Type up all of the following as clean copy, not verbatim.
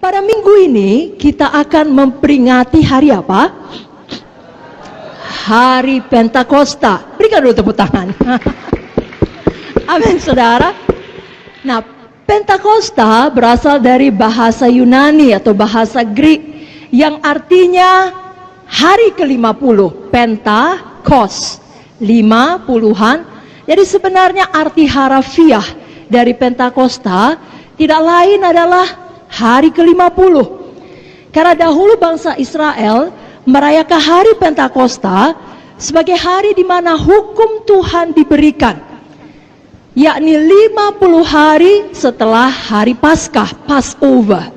pada minggu ini kita akan memperingati hari apa? Hari Pentakosta. Berikan dulu tepuk tangan. Amin, saudara. Nah, Pentakosta berasal dari bahasa Yunani atau bahasa Greek yang artinya hari ke-50. Pentakos, 50-an. Jadi sebenarnya arti harafiah dari Pentakosta tidak lain adalah hari ke-50. Karena dahulu bangsa Israel merayakan hari Pentakosta sebagai hari di mana hukum Tuhan diberikan, yakni 50 hari setelah hari Paskah, Passover.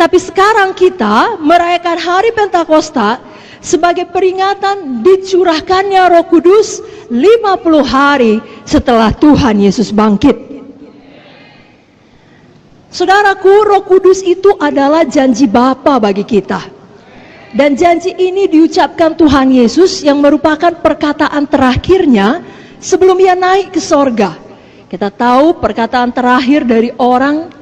Tapi sekarang kita merayakan hari Pentakosta sebagai peringatan dicurahkannya Roh Kudus 50 hari setelah Tuhan Yesus bangkit. Saudaraku, Roh Kudus itu adalah janji Bapa bagi kita. Dan janji ini diucapkan Tuhan Yesus yang merupakan perkataan terakhirnya sebelum ia naik ke sorga. Kita tahu perkataan terakhir dari orang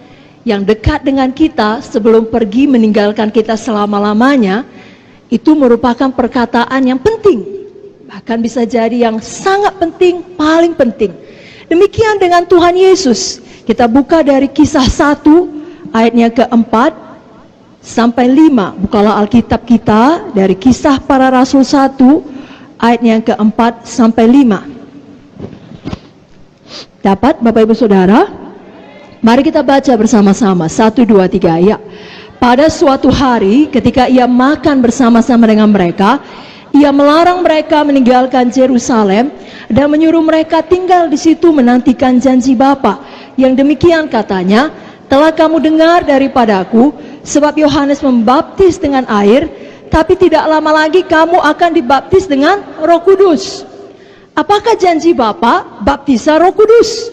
yang dekat dengan kita sebelum pergi meninggalkan kita selama-lamanya, itu merupakan perkataan yang penting. Bahkan bisa jadi yang sangat penting, paling penting. Demikian dengan Tuhan Yesus. Kita buka dari Kisah 1 ayatnya ke-4 sampai 5. Bukalah Alkitab kita dari Kisah Para Rasul 1 ayat yang ke-4 sampai 5. Dapat Bapak Ibu Saudara? Mari kita baca bersama-sama. 1, 2, 3 ya. Pada suatu hari ketika ia makan bersama-sama dengan mereka, ia melarang mereka meninggalkan Yerusalem dan menyuruh mereka tinggal di situ menantikan janji Bapa. Yang demikian katanya, telah kamu dengar daripadaku, sebab Yohanes membaptis dengan air, tapi tidak lama lagi kamu akan dibaptis dengan Roh Kudus. Apakah janji Bapa? Baptisan Roh Kudus.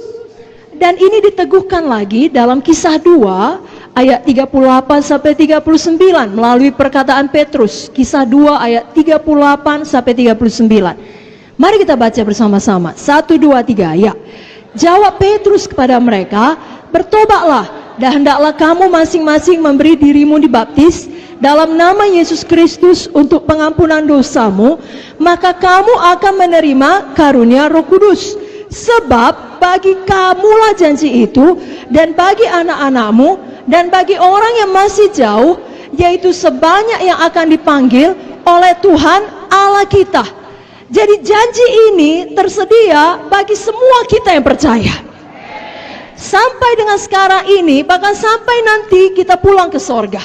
Dan ini diteguhkan lagi dalam Kisah 2 ayat 38 sampai 39 melalui perkataan Petrus. Kisah 2 ayat 38 sampai 39. Mari kita baca bersama-sama. 1, 2, 3 ya. Jawab Petrus kepada mereka, bertobatlah dan hendaklah kamu masing-masing memberi dirimu dibaptis dalam nama Yesus Kristus untuk pengampunan dosamu, maka kamu akan menerima karunia Roh Kudus. Sebab bagi kamulah janji itu, dan bagi anak-anakmu, dan bagi orang yang masih jauh, yaitu sebanyak yang akan dipanggil oleh Tuhan Allah kita. Jadi janji ini tersedia bagi semua kita yang percaya. Sampai dengan sekarang ini, bahkan sampai nanti kita pulang ke sorga.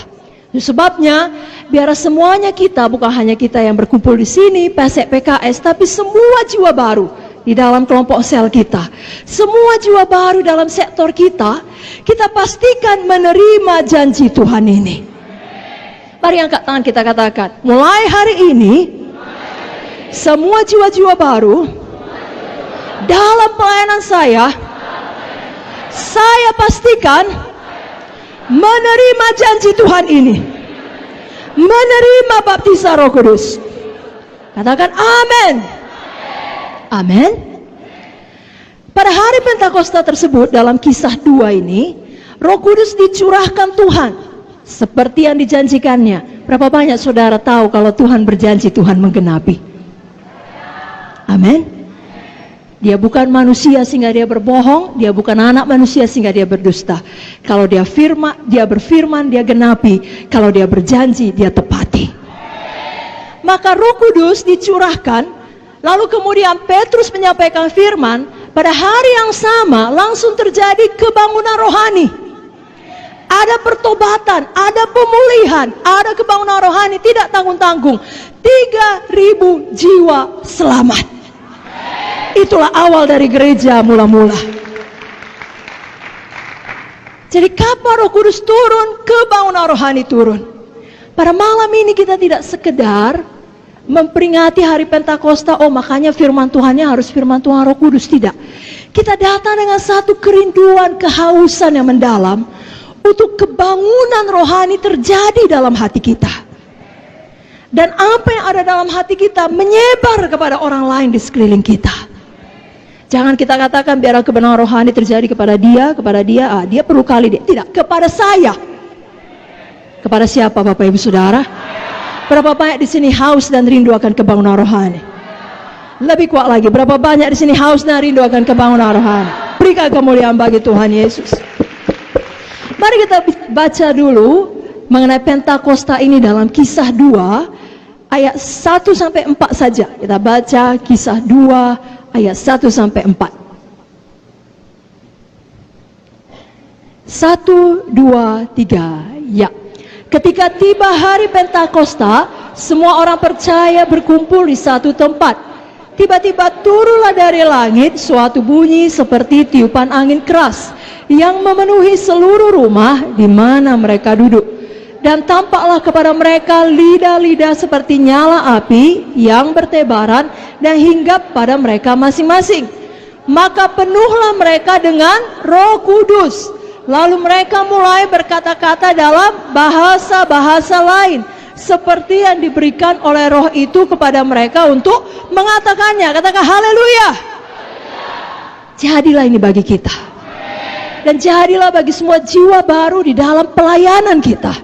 Sebabnya, biar semuanya kita, bukan hanya kita yang berkumpul di sini, PSEK PKS, tapi semua jiwa baru di dalam kelompok sel kita, semua jiwa baru dalam sektor kita, kita pastikan menerima janji Tuhan ini. Mari angkat tangan kita katakan, mulai hari ini, semua jiwa-jiwa baru dalam pelayanan saya pastikan menerima janji Tuhan ini, menerima baptisan Roh Kudus. Katakan amin. Amin. Pada hari Pentakosta tersebut dalam Kisah 2 ini, Roh Kudus dicurahkan Tuhan seperti yang dijanjikannya. Berapa banyak saudara tahu kalau Tuhan berjanji, Tuhan menggenapi? Amin. Dia bukan manusia sehingga dia berbohong, dia bukan anak manusia sehingga dia berdusta. Kalau dia berfirman, dia genapi. Kalau dia berjanji, dia tepati. Maka Roh Kudus dicurahkan, lalu kemudian Petrus menyampaikan firman, pada hari yang sama langsung terjadi kebangunan rohani. Ada pertobatan, ada pemulihan, ada kebangunan rohani, tidak tanggung-tanggung. 3.000 jiwa selamat. Itulah awal dari gereja mula-mula. Jadi kapan Roh Kudus turun, kebangunan rohani turun. Pada malam ini kita tidak sekedar memperingati hari Pentakosta, oh makanya firman Tuhannya harus firman Tuhan Roh Kudus, tidak. Kita datang dengan satu kerinduan, kehausan yang mendalam untuk kebangunan rohani terjadi dalam hati kita. Dan apa yang ada dalam hati kita menyebar kepada orang lain di sekeliling kita. Jangan kita katakan biar kebenaran rohani terjadi kepada dia, dia perlu kali dia. Tidak, kepada saya. Kepada siapa Bapak Ibu Saudara? Berapa banyak di sini haus dan rindu akan kebangunan rohani? Lebih kuat lagi, berapa banyak di sini haus dan rindu akan kebangunan rohani? Berikan kemuliaan bagi Tuhan Yesus. Mari kita baca dulu mengenai Pentakosta ini dalam Kisah 2 ayat 1 sampai 4 saja. Kita baca Kisah 2 ayat 1 sampai 4. 1, 2, 3, ya. Ketika tiba hari Pentakosta, semua orang percaya berkumpul di satu tempat. Tiba-tiba turunlah dari langit suatu bunyi seperti tiupan angin keras yang memenuhi seluruh rumah di mana mereka duduk. Dan tampaklah kepada mereka lidah-lidah seperti nyala api yang bertebaran dan hinggap pada mereka masing-masing. Maka penuhlah mereka dengan Roh Kudus. Lalu mereka mulai berkata-kata dalam bahasa-bahasa lain, seperti yang diberikan oleh Roh itu kepada mereka untuk mengatakannya. Katakan haleluya. Jadilah ini bagi kita. Dan jadilah bagi semua jiwa baru di dalam pelayanan kita.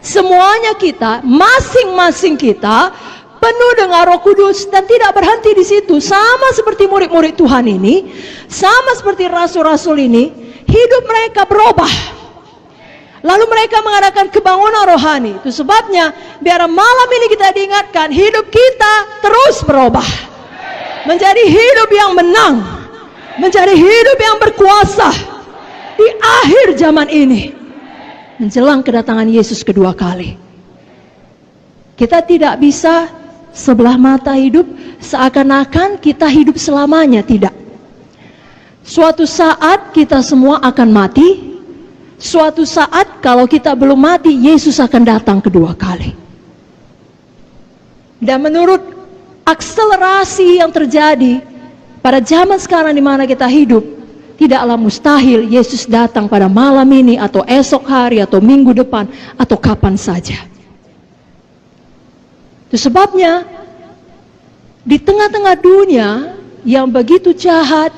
Semuanya kita, masing-masing kita penuh dengan Roh Kudus dan tidak berhenti di situ. Sama seperti murid-murid Tuhan ini, sama seperti rasul-rasul ini, hidup mereka berubah. Lalu mereka mengadakan kebangunan rohani. Itu sebabnya biar malam ini kita diingatkan, hidup kita terus berubah. Menjadi hidup yang menang. Menjadi hidup yang berkuasa. Di akhir zaman ini. Menjelang kedatangan Yesus kedua kali. Kita tidak bisa sebelah mata hidup seakan-akan kita hidup selamanya. Tidak. Suatu saat kita semua akan mati. Suatu saat kalau kita belum mati, Yesus akan datang kedua kali. Dan menurut akselerasi yang terjadi pada zaman sekarang di mana kita hidup, tidaklah mustahil Yesus datang pada malam ini atau esok hari atau minggu depan atau kapan saja. Itu sebabnya di tengah-tengah dunia yang begitu jahat,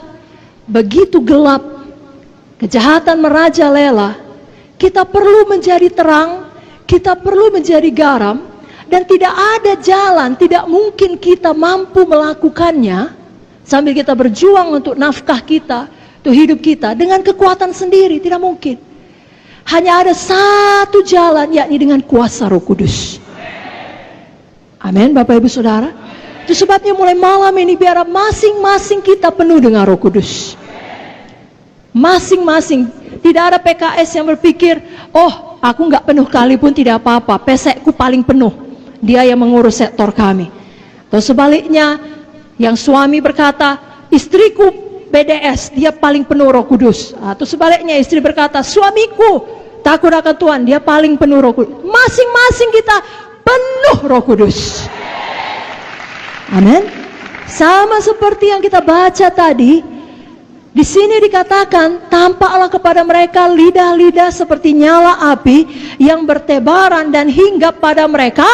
begitu gelap, kejahatan merajalela, kita perlu menjadi terang, kita perlu menjadi garam, dan tidak ada jalan, tidak mungkin kita mampu melakukannya sambil kita berjuang untuk nafkah kita, untuk hidup kita dengan kekuatan sendiri, tidak mungkin. Hanya ada satu jalan, yakni dengan kuasa Roh Kudus. Amin, Bapak Ibu Saudara. Itu sebabnya mulai malam ini biar masing-masing kita penuh dengan Roh Kudus. Masing-masing. Tidak ada PKS yang berpikir, oh aku nggak penuh kali pun tidak apa-apa, pesekku paling penuh, dia yang mengurus sektor kami. Atau sebaliknya, yang suami berkata, istriku BDS, dia paling penuh Roh Kudus. Atau sebaliknya, istri berkata, suamiku takut akan Tuhan, dia paling penuh Roh Kudus. Masing-masing kita penuh Roh Kudus. Amin. Sama seperti yang kita baca tadi. Di sini dikatakan, tampaklah kepada mereka lidah-lidah seperti nyala api yang bertebaran dan hinggap pada mereka.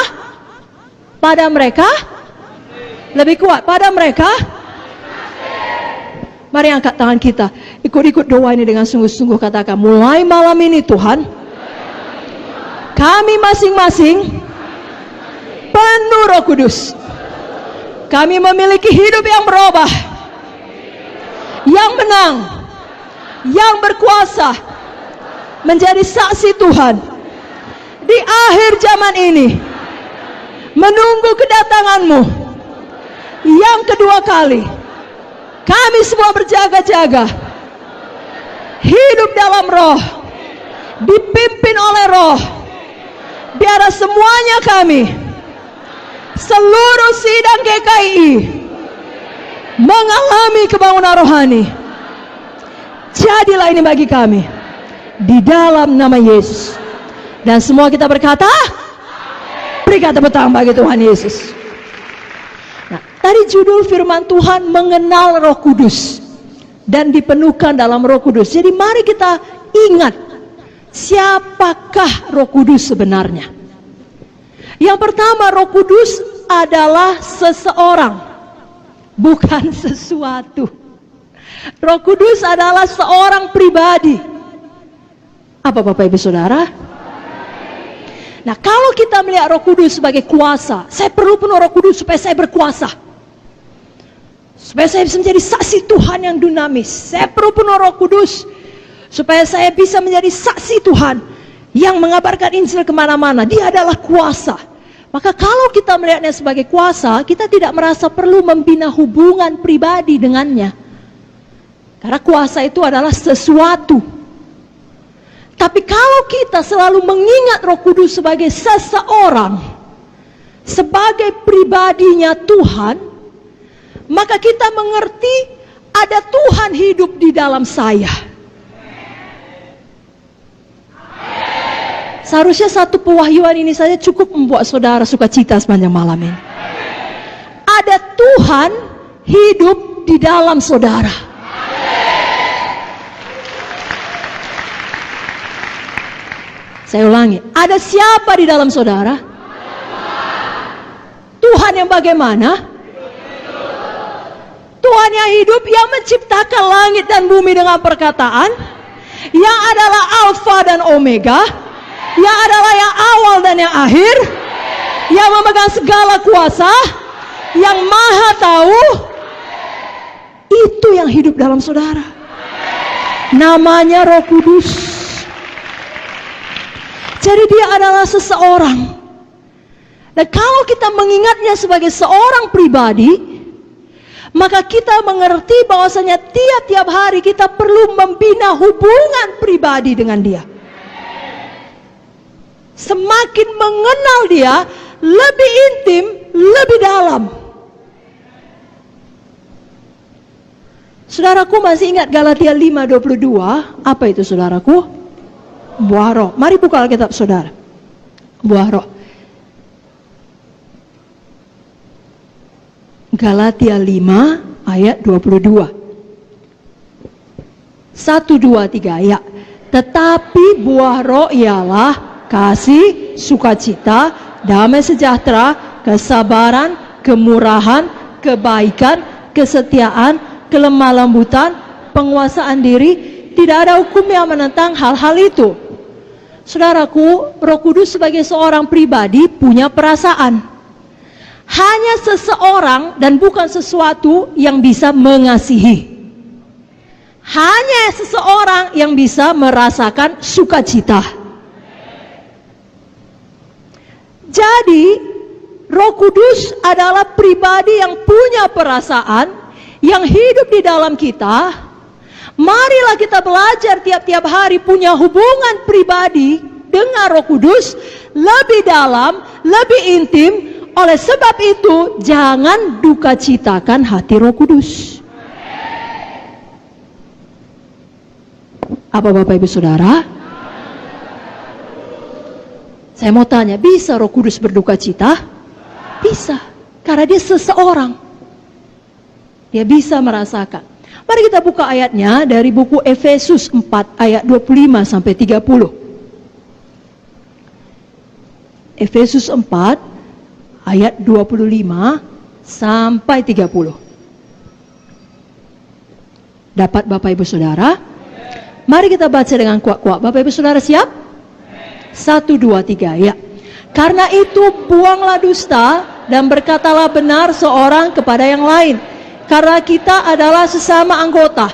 Pada mereka? Lebih kuat, pada mereka? Mari angkat tangan kita, ikut-ikut doa ini dengan sungguh-sungguh, katakan, mulai malam ini Tuhan, kami masing-masing penuh Roh Kudus. Kami memiliki hidup yang berubah, yang menang, yang berkuasa, menjadi saksi Tuhan di akhir zaman ini, menunggu kedatangan-Mu yang kedua kali. Kami semua berjaga-jaga, hidup dalam Roh, dipimpin oleh Roh, biar semuanya kami, seluruh sidang GKI mengalami kebangunan rohani. Jadilah ini bagi kami di dalam nama Yesus. Dan semua kita berkata, berikan tepuk tangan bagi Tuhan Yesus. Nah, tadi judul firman Tuhan mengenal Roh Kudus dan dipenuhkan dalam Roh Kudus. Jadi mari kita ingat, siapakah Roh Kudus sebenarnya? Yang pertama, Roh Kudus adalah seseorang, bukan sesuatu. Roh Kudus adalah seorang pribadi. Apa Bapak Ibu Saudara? Nah, kalau kita melihat Roh Kudus sebagai kuasa, saya perlu penuh Roh Kudus supaya saya berkuasa, supaya saya bisa menjadi saksi Tuhan yang dinamis. Saya perlu penuh Roh Kudus supaya saya bisa menjadi saksi Tuhan yang mengabarkan Injil kemana-mana. Dia adalah kuasa. Maka kalau kita melihatnya sebagai kuasa, kita tidak merasa perlu membina hubungan pribadi dengannya, karena kuasa itu adalah sesuatu. Tapi kalau kita selalu mengingat Roh Kudus sebagai seseorang, sebagai pribadinya Tuhan, maka kita mengerti ada Tuhan hidup di dalam saya. Seharusnya satu pewahyuan ini saja cukup membuat saudara sukacita sepanjang malam ini. Ada Tuhan hidup di dalam saudara. Saya ulangi, ada siapa di dalam saudara? Tuhan yang bagaimana? Tuhan yang hidup, yang menciptakan langit dan bumi dengan perkataan, yang adalah Alfa dan Omega, yang adalah yang awal dan yang akhir, yang memegang segala kuasa, yang maha tahu. Itu yang hidup dalam saudara. Namanya Roh Kudus. Jadi dia adalah seseorang. Dan kalau kita mengingatnya sebagai seorang pribadi, maka kita mengerti bahwasanya tiap-tiap hari kita perlu membina hubungan pribadi dengan dia. Semakin mengenal dia, lebih intim, lebih dalam. Saudaraku masih ingat Galatia 5:22? Apa itu saudaraku? Buah roh. Mari buka Alkitab saudara. Buah roh. Galatia 5 ayat 22. 1, 2, 3 ya. Tetapi buah roh ialah kasih, sukacita, damai sejahtera, kesabaran, kemurahan, kebaikan, kesetiaan, kelemah lembutan, penguasaan diri. Tidak ada hukum yang menentang hal-hal itu. Saudaraku, Roh Kudus sebagai seorang pribadi punya perasaan. Hanya seseorang dan bukan sesuatu yang bisa mengasihi. Hanya seseorang yang bisa merasakan sukacita. Jadi, Roh Kudus adalah pribadi yang punya perasaan, yang hidup di dalam kita. Marilah kita belajar tiap-tiap hari punya hubungan pribadi dengan Roh Kudus lebih dalam, lebih intim. Oleh sebab itu, jangan duka citakan hati Roh Kudus. Apa Bapak Ibu Saudara? Saya mau tanya, bisa Roh Kudus berduka cita? Bisa, karena dia seseorang. Dia bisa merasakan. Mari kita buka ayatnya dari buku Efesus 4 ayat 25 sampai 30. Efesus 4 ayat 25 sampai 30. Dapat Bapak Ibu Saudara? Mari kita baca dengan kuat-kuat. Bapak Ibu Saudara siap? 1, 2, 3 ya. Karena itu buanglah dusta dan berkatalah benar seorang kepada yang lain. Karena kita adalah sesama anggota.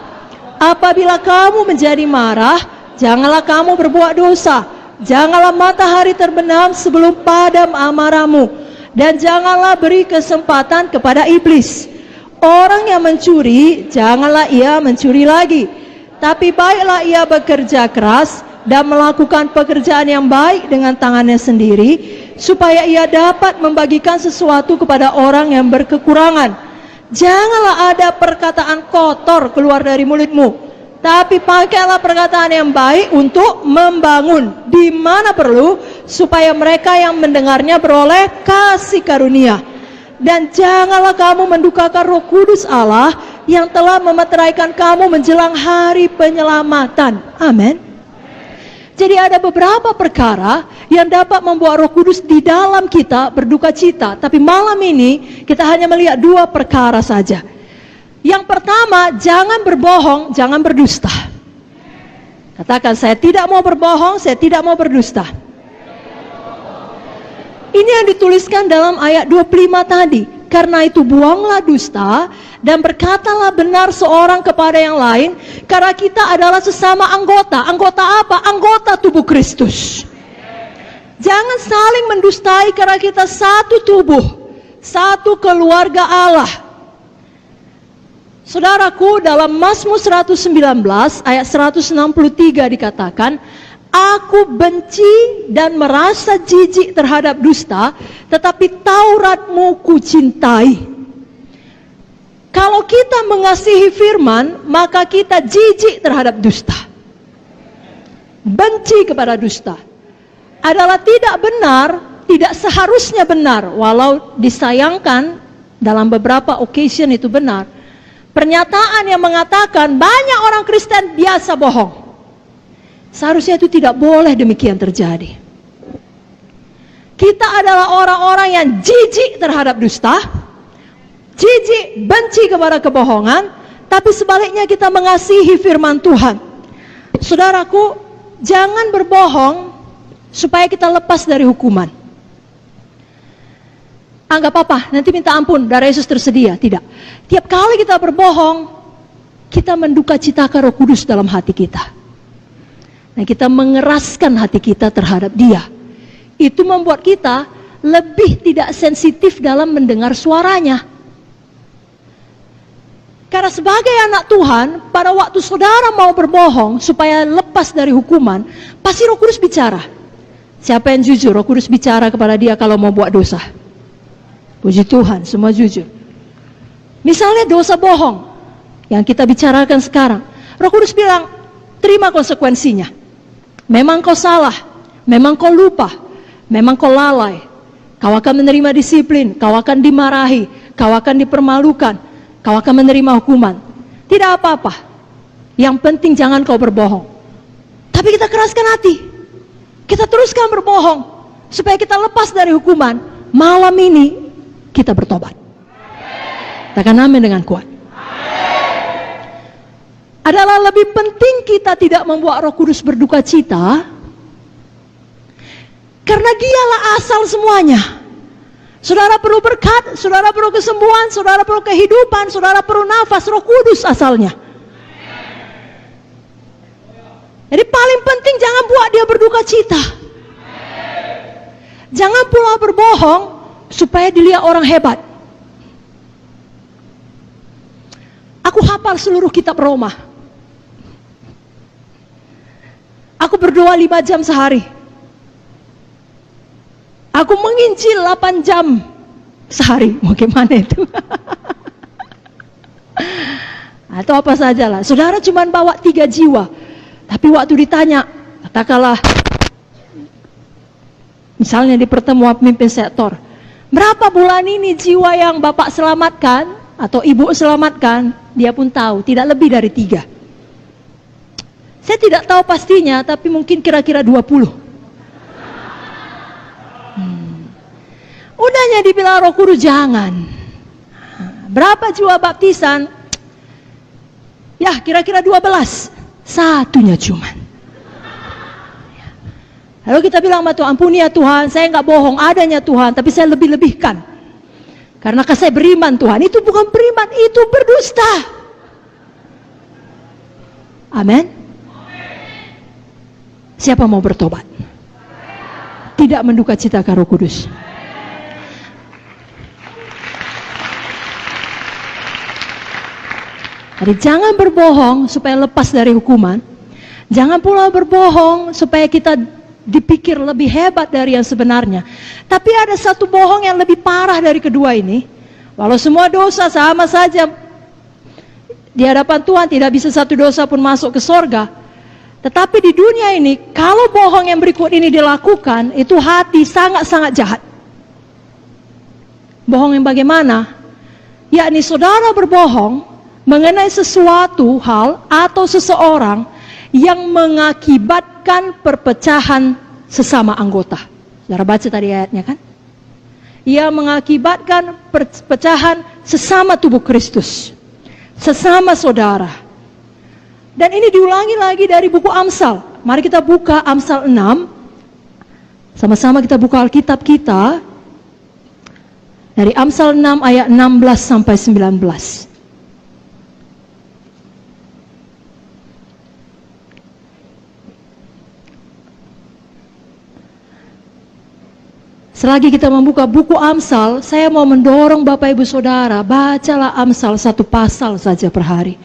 Apabila kamu menjadi marah, janganlah kamu berbuat dosa. Janganlah matahari terbenam sebelum padam amarahmu. Dan janganlah beri kesempatan kepada iblis. Orang yang mencuri, janganlah ia mencuri lagi. Tapi baiklah ia bekerja keras dan melakukan pekerjaan yang baik dengan tangannya sendiri, supaya ia dapat membagikan sesuatu kepada orang yang berkekurangan. Janganlah ada perkataan kotor keluar dari mulutmu, tapi pakailah perkataan yang baik untuk membangun di mana perlu, supaya mereka yang mendengarnya beroleh kasih karunia. Dan janganlah kamu mendukakan Roh Kudus Allah yang telah memeteraikan kamu menjelang hari penyelamatan. Amin. Jadi ada beberapa perkara yang dapat membuat Roh Kudus di dalam kita berduka cita. Tapi malam ini kita hanya melihat 2 perkara saja. Yang pertama, jangan berbohong, jangan berdusta. Katakan, saya tidak mau berbohong, saya tidak mau berdusta. Ini yang dituliskan dalam ayat 25 tadi. Karena itu buanglah dusta dan berkatalah benar seorang kepada yang lain, karena kita adalah sesama anggota. Anggota apa? Anggota tubuh Kristus. Jangan saling mendustai karena kita satu tubuh, satu keluarga Allah. Saudaraku, dalam Mazmur 119 ayat 163 dikatakan, aku benci dan merasa jijik terhadap dusta, tetapi Tauratmu ku cintai. Kalau kita mengasihi firman, maka kita jijik terhadap dusta. Benci kepada dusta adalah tidak benar, tidak seharusnya benar, walau disayangkan dalam beberapa occasion itu benar. Pernyataan yang mengatakan banyak orang Kristen biasa bohong. Seharusnya itu tidak boleh demikian terjadi. Kita adalah orang-orang yang jijik terhadap dusta, jijik, benci kepada kebohongan, tapi sebaliknya kita mengasihi firman Tuhan. Saudaraku, jangan berbohong supaya kita lepas dari hukuman. Anggap apa? Nanti minta ampun, darah Yesus tersedia. Tidak. Tiap kali kita berbohong, kita menduka citakan Roh Kudus dalam hati kita. Nah, kita mengeraskan hati kita terhadap Dia. Itu membuat kita lebih tidak sensitif dalam mendengar suaranya. Karena sebagai anak Tuhan, pada waktu saudara mau berbohong supaya lepas dari hukuman, pasti Roh Kudus bicara. Siapa yang jujur? Roh Kudus bicara kepada dia kalau mau buat dosa. Puji Tuhan, semua jujur. Misalnya dosa bohong yang kita bicarakan sekarang, Roh Kudus bilang, terima konsekuensinya. Memang kau salah, memang kau lupa, memang kau lalai. Kau akan menerima disiplin, kau akan dimarahi, kau akan dipermalukan, kau akan menerima hukuman. Tidak apa-apa. Yang penting jangan kau berbohong. Tapi kita keraskan hati. Kita teruskan berbohong supaya kita lepas dari hukuman. Malam ini kita bertobat. Katakan amin dengan kuat. Adalah lebih penting kita tidak membuat Roh Kudus berduka cita, karena Dialah asal semuanya. Saudara perlu berkat, saudara perlu kesembuhan, saudara perlu kehidupan, saudara perlu nafas, Roh Kudus asalnya. Jadi paling penting jangan buat dia berduka cita. Jangan pula berbohong supaya dilihat orang hebat. Aku hafal seluruh kitab Roma. Aku berdoa 5 jam sehari. Aku menginjil 8 jam sehari. Mau gimana itu? Atau apa sajalah. Saudara cuma bawa 3 jiwa. Tapi waktu ditanya, katakanlah, misalnya di pertemuan pemimpin sektor, berapa bulan ini jiwa yang Bapak selamatkan atau Ibu selamatkan? Dia pun tahu, tidak lebih dari 3. Saya tidak tahu pastinya, tapi mungkin kira-kira 20. Udahnya dibilang Roh Kudus jangan. Berapa jiwa baptisan? Ya kira-kira 12. Satunya cuman. Lalu kita bilang sama Tuhan, ampuni ya Tuhan, saya nggak bohong, adanya Tuhan, tapi saya lebih-lebihkan. Karena saya beriman Tuhan, itu bukan beriman, itu berdusta. Amin. Siapa mau bertobat? Tidak menduka citakan Roh Kudus. Jadi jangan berbohong supaya lepas dari hukuman. Jangan pula berbohong supaya kita dipikir lebih hebat dari yang sebenarnya. Tapi ada satu bohong yang lebih parah dari kedua ini. Walau semua dosa sama saja di hadapan Tuhan, tidak bisa satu dosa pun masuk ke sorga. Tetapi di dunia ini, kalau bohong yang berikut ini dilakukan, itu hati sangat-sangat jahat. Bohong yang bagaimana? Yakni saudara berbohong mengenai sesuatu hal atau seseorang yang mengakibatkan perpecahan sesama anggota. Saudara baca tadi ayatnya kan? Ia mengakibatkan perpecahan sesama tubuh Kristus, sesama saudara. Dan ini diulangi lagi dari buku Amsal. Mari kita buka Amsal 6 Sama-sama kita buka Alkitab kita dari Amsal 6 ayat 16 sampai 19. Selagi kita membuka buku Amsal, saya mau mendorong Bapak Ibu Saudara, bacalah Amsal 1 pasal saja per hari.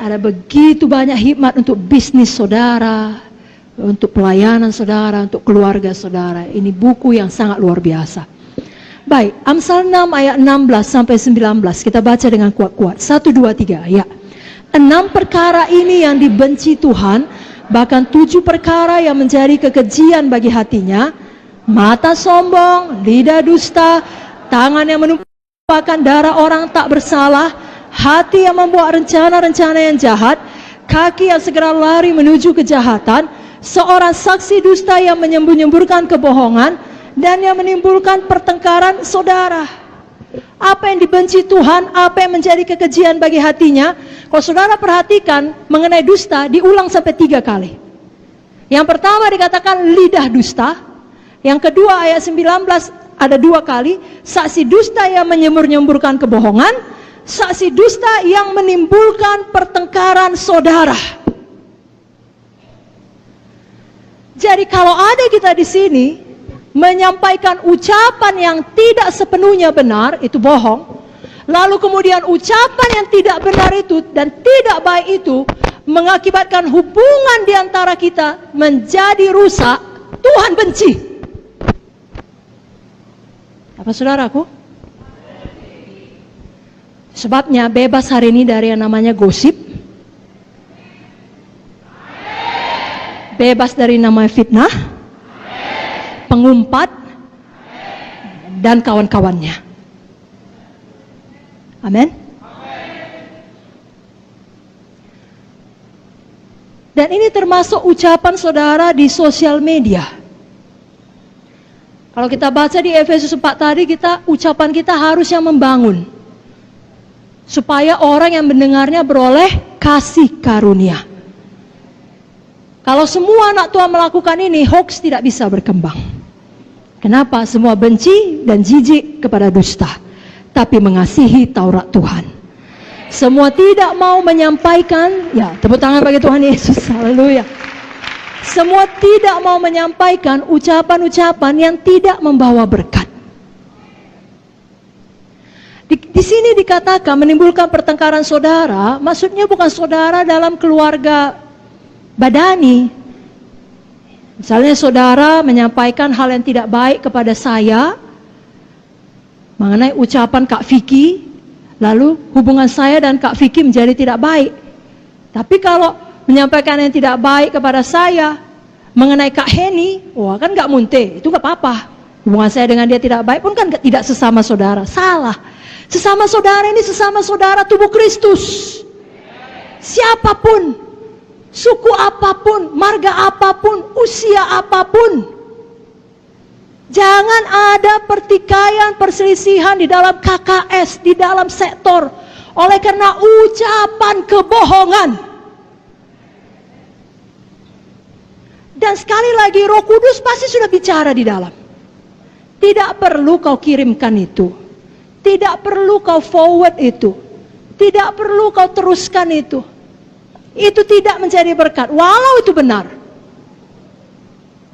Ada begitu banyak hikmat untuk bisnis saudara, untuk pelayanan saudara, untuk keluarga saudara. Ini buku yang sangat luar biasa. Baik, Amsal 6 ayat 16 sampai 19, kita baca dengan kuat-kuat. 1, 2, 3, ya. 6 perkara ini yang dibenci Tuhan, bahkan 7 perkara yang menjadi kekejian bagi hatinya: mata sombong, lidah dusta, tangan yang menumpahkan darah orang tak bersalah, hati yang membuat rencana-rencana yang jahat, kaki yang segera lari menuju kejahatan, seorang saksi dusta yang menyembur-nyemburkan kebohongan, dan yang menimbulkan pertengkaran saudara. Apa yang dibenci Tuhan, apa yang menjadi kekejian bagi hatinya? Kalau saudara perhatikan mengenai dusta, diulang sampai 3 kali. Yang pertama dikatakan lidah dusta. Yang kedua ayat 19 ada 2 kali, saksi dusta yang menyembur-nyemburkan kebohongan, saksi dusta yang menimbulkan pertengkaran saudara. Jadi kalau ada kita di sini menyampaikan ucapan yang tidak sepenuhnya benar, itu bohong. Lalu kemudian ucapan yang tidak benar itu dan tidak baik itu mengakibatkan hubungan di antara kita menjadi rusak, Tuhan benci. Apa saudaraku? Sebabnya bebas hari ini dari yang namanya gosip, bebas dari namanya fitnah, pengumpat, dan kawan-kawannya. Amin. Dan ini termasuk ucapan saudara di sosial media. Kalau kita baca di Efesus 4 tadi, ucapan kita harusnya membangun, supaya orang yang mendengarnya beroleh kasih karunia. Kalau semua anak Tuhan melakukan ini, hoax tidak bisa berkembang. Kenapa? Semua benci dan jijik kepada dusta, tapi mengasihi Taurat Tuhan. Semua tidak mau menyampaikan, ya tepuk tangan bagi Tuhan Yesus, haleluya. Semua tidak mau menyampaikan ucapan-ucapan yang tidak membawa berkat. Di sini dikatakan menimbulkan pertengkaran saudara, maksudnya bukan saudara dalam keluarga badani. Misalnya saudara menyampaikan hal yang tidak baik kepada saya mengenai ucapan Kak Vicky, lalu hubungan saya dan Kak Vicky menjadi tidak baik. Tapi kalau menyampaikan yang tidak baik kepada saya mengenai Kak Heni, wah kan gak munte, itu gak apa-apa. Hubungan saya dengan dia tidak baik pun kan tidak sesama saudara. Salah. Sesama saudara ini sesama saudara tubuh Kristus. Siapapun, suku apapun, marga apapun, usia apapun, jangan ada pertikaian, perselisihan di dalam KKS, di dalam sektor, oleh karena ucapan kebohongan. Dan sekali lagi Roh Kudus pasti sudah bicara di dalam. Tidak perlu kau kirimkan itu. Tidak perlu kau forward itu. Tidak perlu kau teruskan itu. Itu tidak menjadi berkat, walau itu benar.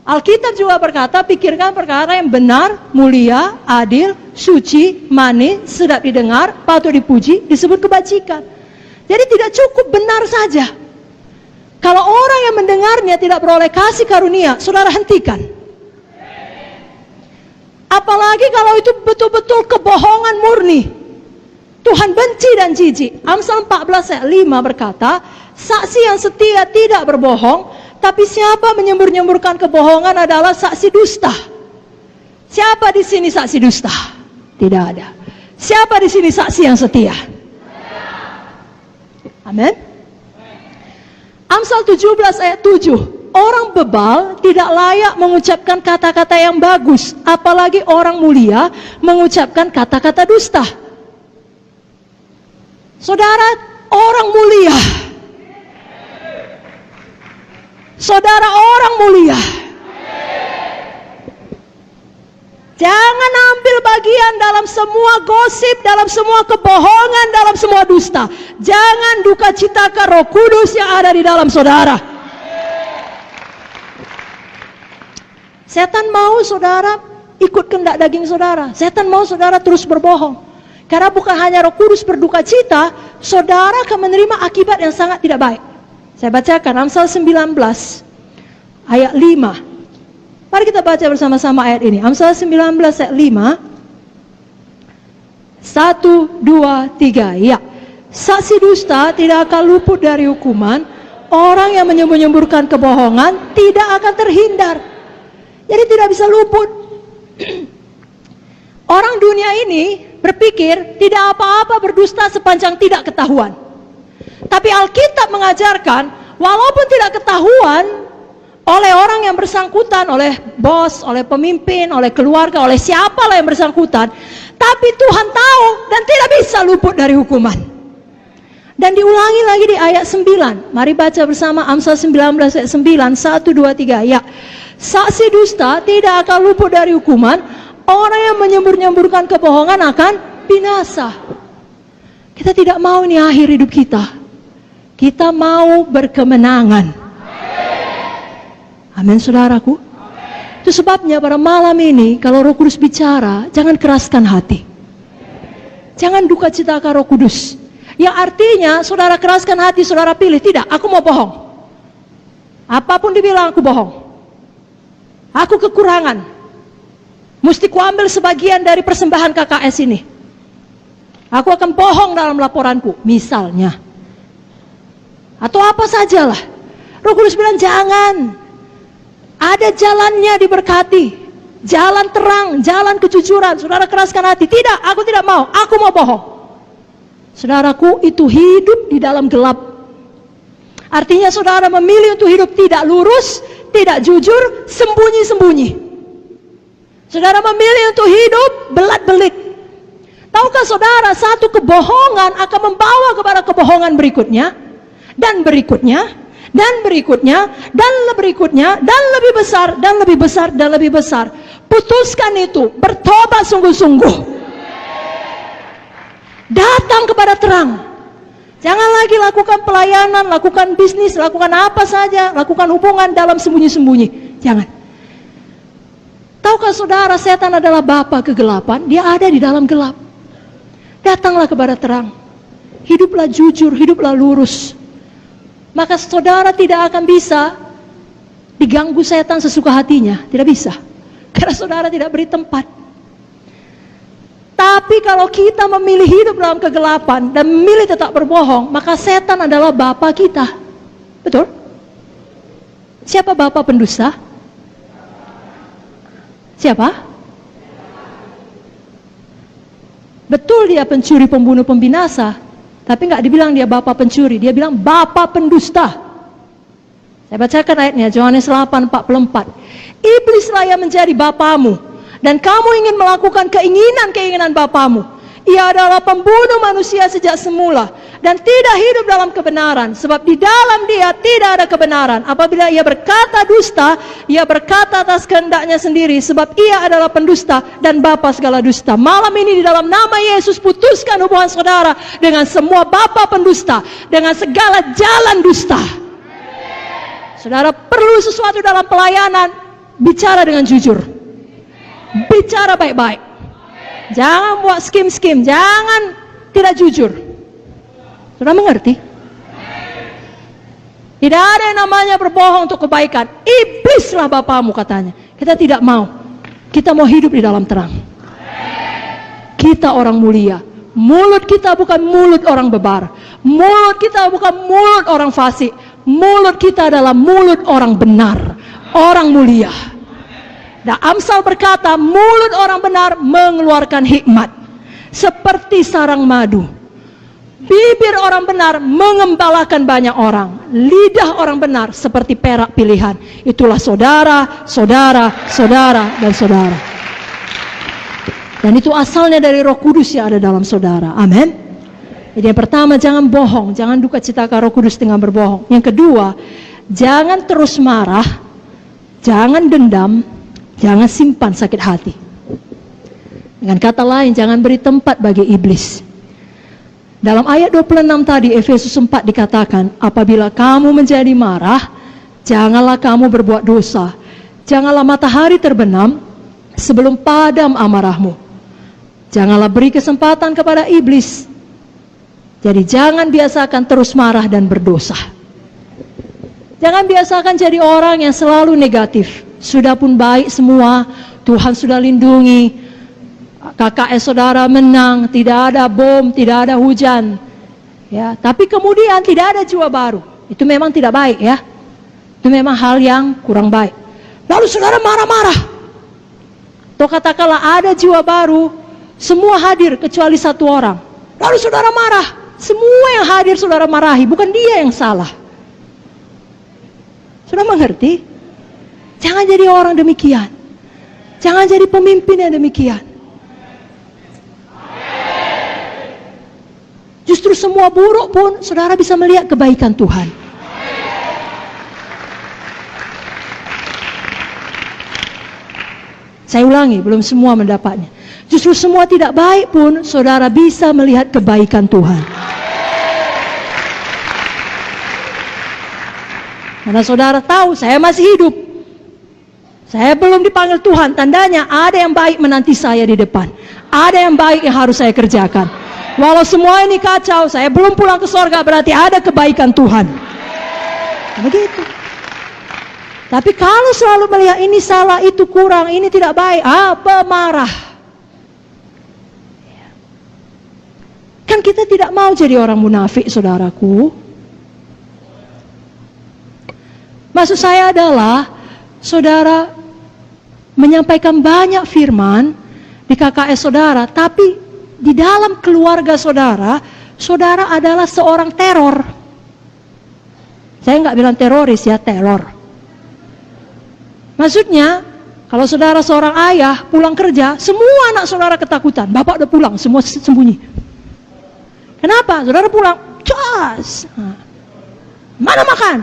Alkitab juga berkata, pikirkan perkara yang benar, mulia, adil, suci, manis, sedap didengar, patut dipuji, disebut kebajikan. Jadi tidak cukup benar saja. Kalau orang yang mendengarnya tidak beroleh kasih karunia, saudara hentikan. Apalagi kalau itu betul-betul kebohongan murni. Tuhan benci dan jijik. Amsal 14 ayat 5 berkata, saksi yang setia tidak berbohong, tapi siapa menyembur-nyemburkan kebohongan adalah saksi dusta. Siapa di sini saksi dusta? Tidak ada. Siapa di sini saksi yang setia? Amin. Amsal 17 ayat 7. Orang bebal tidak layak mengucapkan kata-kata yang bagus, apalagi orang mulia mengucapkan kata-kata dusta. Saudara, orang mulia, saudara orang mulia, Jangan ambil bagian dalam semua gosip, dalam semua kebohongan, dalam semua dusta. Jangan duka citakan Roh Kudus yang ada di dalam saudara. Setan mau saudara ikut kehendak daging saudara. Setan mau saudara terus berbohong. Karena bukan hanya Roh Kudus berduka cita, saudara akan menerima akibat yang sangat tidak baik. Saya bacakan Amsal 19 ayat 5. Mari kita baca bersama-sama ayat ini. Amsal 19 ayat 5. 1, 2, 3. Ya. Saksi dusta tidak akan luput dari hukuman. Orang yang menyembur-nyemburkan kebohongan tidak akan terhindar. Jadi tidak bisa luput. Orang dunia ini berpikir tidak apa-apa berdusta sepanjang tidak ketahuan. Tapi Alkitab mengajarkan walaupun tidak ketahuan oleh orang yang bersangkutan, oleh bos, oleh pemimpin, oleh keluarga, oleh siapalah yang bersangkutan, tapi Tuhan tahu dan tidak bisa luput dari hukuman. Dan diulangi lagi di ayat 9. Mari baca bersama Amsal 19 ayat 9. 1, 2, 3. Ya. Saksi dusta tidak akan luput dari hukuman. Orang yang menyembur-nyemburkan kebohongan akan binasa. Kita tidak mau ini akhir hidup kita. Kita mau berkemenangan. Amin saudaraku. Itu sebabnya pada malam ini kalau Roh Kudus bicara, jangan keraskan hati. Jangan duka citakan Roh Kudus. Yang artinya saudara keraskan hati, saudara pilih, tidak, aku mau bohong. Apapun dibilang aku bohong. Aku kekurangan. Mesti kuambil sebagian dari persembahan KKS ini. Aku akan bohong dalam laporanku, misalnya. Atau apa sajalah. Roh Kudus bilang jangan. Ada jalannya diberkati. Jalan terang, jalan kejujuran. Saudara keraskan hati. Tidak, aku tidak mau. Aku mau bohong. Saudaraku, itu hidup di dalam gelap. Artinya saudara memilih untuk hidup tidak lurus, tidak jujur, sembunyi-sembunyi. Saudara memilih untuk hidup belat-belit. Tahukah saudara, satu kebohongan akan membawa kepada kebohongan berikutnya, dan berikutnya, dan berikutnya, dan berikutnya, dan lebih besar, dan lebih besar, dan lebih besar. Putuskan itu, bertobat sungguh-sungguh. Datang kepada terang. Jangan lagi lakukan pelayanan, lakukan bisnis, lakukan apa saja, lakukan hubungan dalam sembunyi-sembunyi. Jangan. Tahukah saudara, setan adalah bapa kegelapan, dia ada di dalam gelap. Datanglah kepada terang. Hiduplah jujur, hiduplah lurus. Maka saudara tidak akan bisa diganggu setan sesuka hatinya. Tidak bisa. Karena saudara tidak beri tempat. Tapi kalau kita memilih hidup dalam kegelapan dan memilih tetap berbohong, maka setan adalah bapa kita. Betul? Siapa bapa pendusta? Siapa? Betul dia pencuri, pembunuh, pembinasa. Tapi nggak dibilang dia bapa pencuri, dia bilang bapa pendusta. Saya bacakan ayatnya, Yohanes 8:44. Iblislah yang menjadi bapamu, dan kamu ingin melakukan keinginan-keinginan bapamu. Ia adalah pembunuh manusia sejak semula, dan tidak hidup dalam kebenaran, sebab di dalam dia tidak ada kebenaran. Apabila ia berkata dusta, ia berkata atas kehendaknya sendiri, sebab ia adalah pendusta dan bapa segala dusta. Malam ini di dalam nama Yesus, putuskan hubungan saudara dengan semua bapa pendusta, dengan segala jalan dusta. Saudara perlu sesuatu dalam pelayanan, bicara dengan jujur, bicara baik-baik. Jangan buat skim-skim, jangan tidak jujur. Sudah mengerti? Tidak ada yang namanya berbohong untuk kebaikan. Iblislah bapamu katanya. Kita tidak mau. Kita mau hidup di dalam terang. Kita orang mulia. Mulut kita bukan mulut orang bebar. Mulut kita bukan mulut orang fasik. Mulut kita adalah mulut orang benar, orang mulia. Dan Amsal berkata, mulut orang benar mengeluarkan hikmat seperti sarang madu. Bibir orang benar mengembalakan banyak orang. Lidah orang benar seperti perak pilihan. Itulah saudara, saudara, saudara, dan saudara. Dan itu asalnya dari Roh Kudus yang ada dalam saudara. Amin. Jadi yang pertama, jangan bohong. Jangan duka citakan Roh Kudus dengan berbohong. Yang kedua, jangan terus marah. Jangan dendam. Jangan simpan sakit hati. Dengan kata lain, jangan beri tempat bagi iblis. Dalam ayat 26 tadi, Efesus 4 dikatakan, apabila kamu menjadi marah, janganlah kamu berbuat dosa. Janganlah matahari terbenam sebelum padam amarahmu. Janganlah beri kesempatan kepada iblis. Jadi jangan biasakan terus marah dan berdosa. Jangan biasakan jadi orang yang selalu negatif. Sudah pun baik semua, Tuhan sudah lindungi, KKS saudara menang, tidak ada bom, tidak ada hujan. Ya, tapi kemudian tidak ada jiwa baru. Itu memang tidak baik ya. Itu memang hal yang kurang baik. Lalu saudara marah-marah. Atau katakanlah ada jiwa baru, semua hadir kecuali satu orang. Lalu saudara marah. Semua yang hadir saudara marahi, bukan dia yang salah. Sudah mengerti? Jangan jadi orang demikian. Jangan jadi pemimpin yang demikian. Justru semua buruk pun saudara bisa melihat kebaikan Tuhan. Saya ulangi, belum semua mendapatnya. Justru semua tidak baik pun saudara bisa melihat kebaikan Tuhan. Karena saudara tahu saya masih hidup. Saya belum dipanggil Tuhan, tandanya ada yang baik menanti saya di depan. Ada yang baik yang harus saya kerjakan. Walau semua ini kacau, saya belum pulang ke sorga, berarti ada kebaikan Tuhan. Begitu. Tapi kalau selalu melihat ini salah, itu kurang, ini tidak baik, pemarah. Kan kita tidak mau jadi orang munafik, saudaraku. Maksud saya adalah, saudara menyampaikan banyak firman di KKS saudara, tapi di dalam keluarga saudara, saudara adalah seorang teror. Saya nggak bilang teroris ya, teror. Maksudnya, kalau saudara seorang ayah pulang kerja, semua anak saudara ketakutan. Bapak udah pulang, semua sembunyi. Kenapa? Saudara pulang, cas. Mana makan?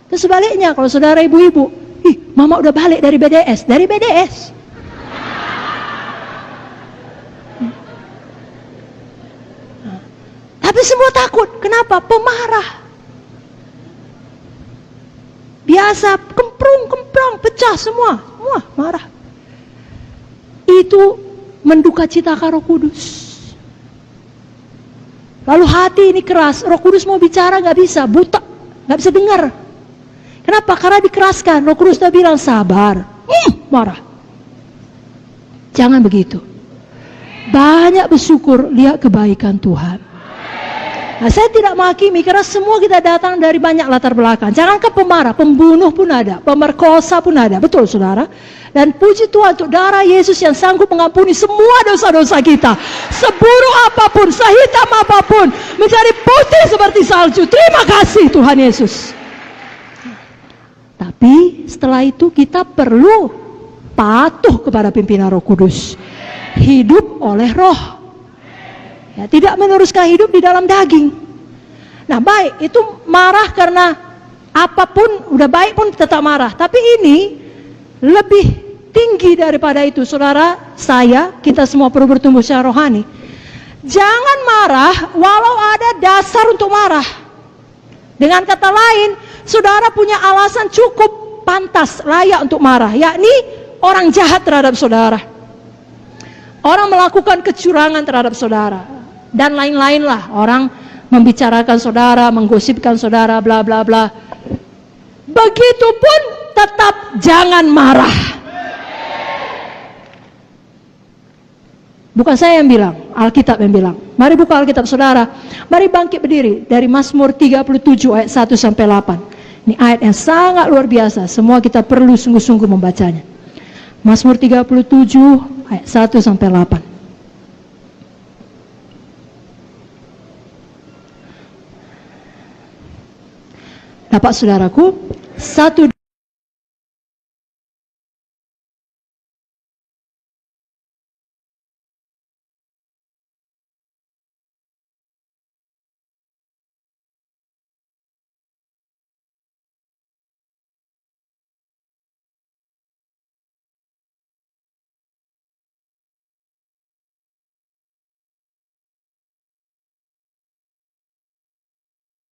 Terus sebaliknya, kalau saudara ibu-ibu, mama udah balik dari BDS. Dari BDS. Tapi semua takut. Kenapa? Pemarah. Biasa kemprung, pecah semua marah. Itu menduka citakan Roh Kudus. Lalu hati ini keras, Roh Kudus mau bicara nggak bisa, buta, nggak bisa dengar. Kenapa? Karena dikeraskan. Roh Kudus sudah bilang sabar, marah. Jangan begitu. Banyak bersyukur lihat kebaikan Tuhan. Nah, saya tidak menghakimi karena semua kita datang dari banyak latar belakang. Jangan ke pemarah, pembunuh pun ada, pemerkosa pun ada, betul saudara. Dan puji Tuhan untuk darah Yesus yang sanggup mengampuni semua dosa-dosa kita. Seburuk apapun, sehitam apapun, menjadi putih seperti salju. Terima kasih Tuhan Yesus. Tapi setelah itu kita perlu patuh kepada pimpinan Roh Kudus. Hidup oleh Roh. Ya, tidak meneruskan hidup di dalam daging. Nah baik, itu marah karena apapun, udah baik pun tetap marah. Tapi ini lebih tinggi daripada itu, saudara, kita semua perlu bertumbuh secara rohani. Jangan marah walau ada dasar untuk marah. Dengan kata lain, saudara punya alasan cukup pantas, layak untuk marah, yakni orang jahat terhadap saudara. Orang melakukan kecurangan terhadap saudara. Dan lain-lain lah, orang membicarakan saudara, menggosipkan saudara, bla bla bla. Begitupun tetap jangan marah. Bukan saya yang bilang, Alkitab yang bilang. Mari buka Alkitab saudara. Mari bangkit berdiri dari Mazmur 37 ayat 1 sampai 8. Ini ayat yang sangat luar biasa. Semua kita perlu sungguh-sungguh membacanya. Mazmur 37 ayat 1 sampai 8. Dapat saudaraku, 1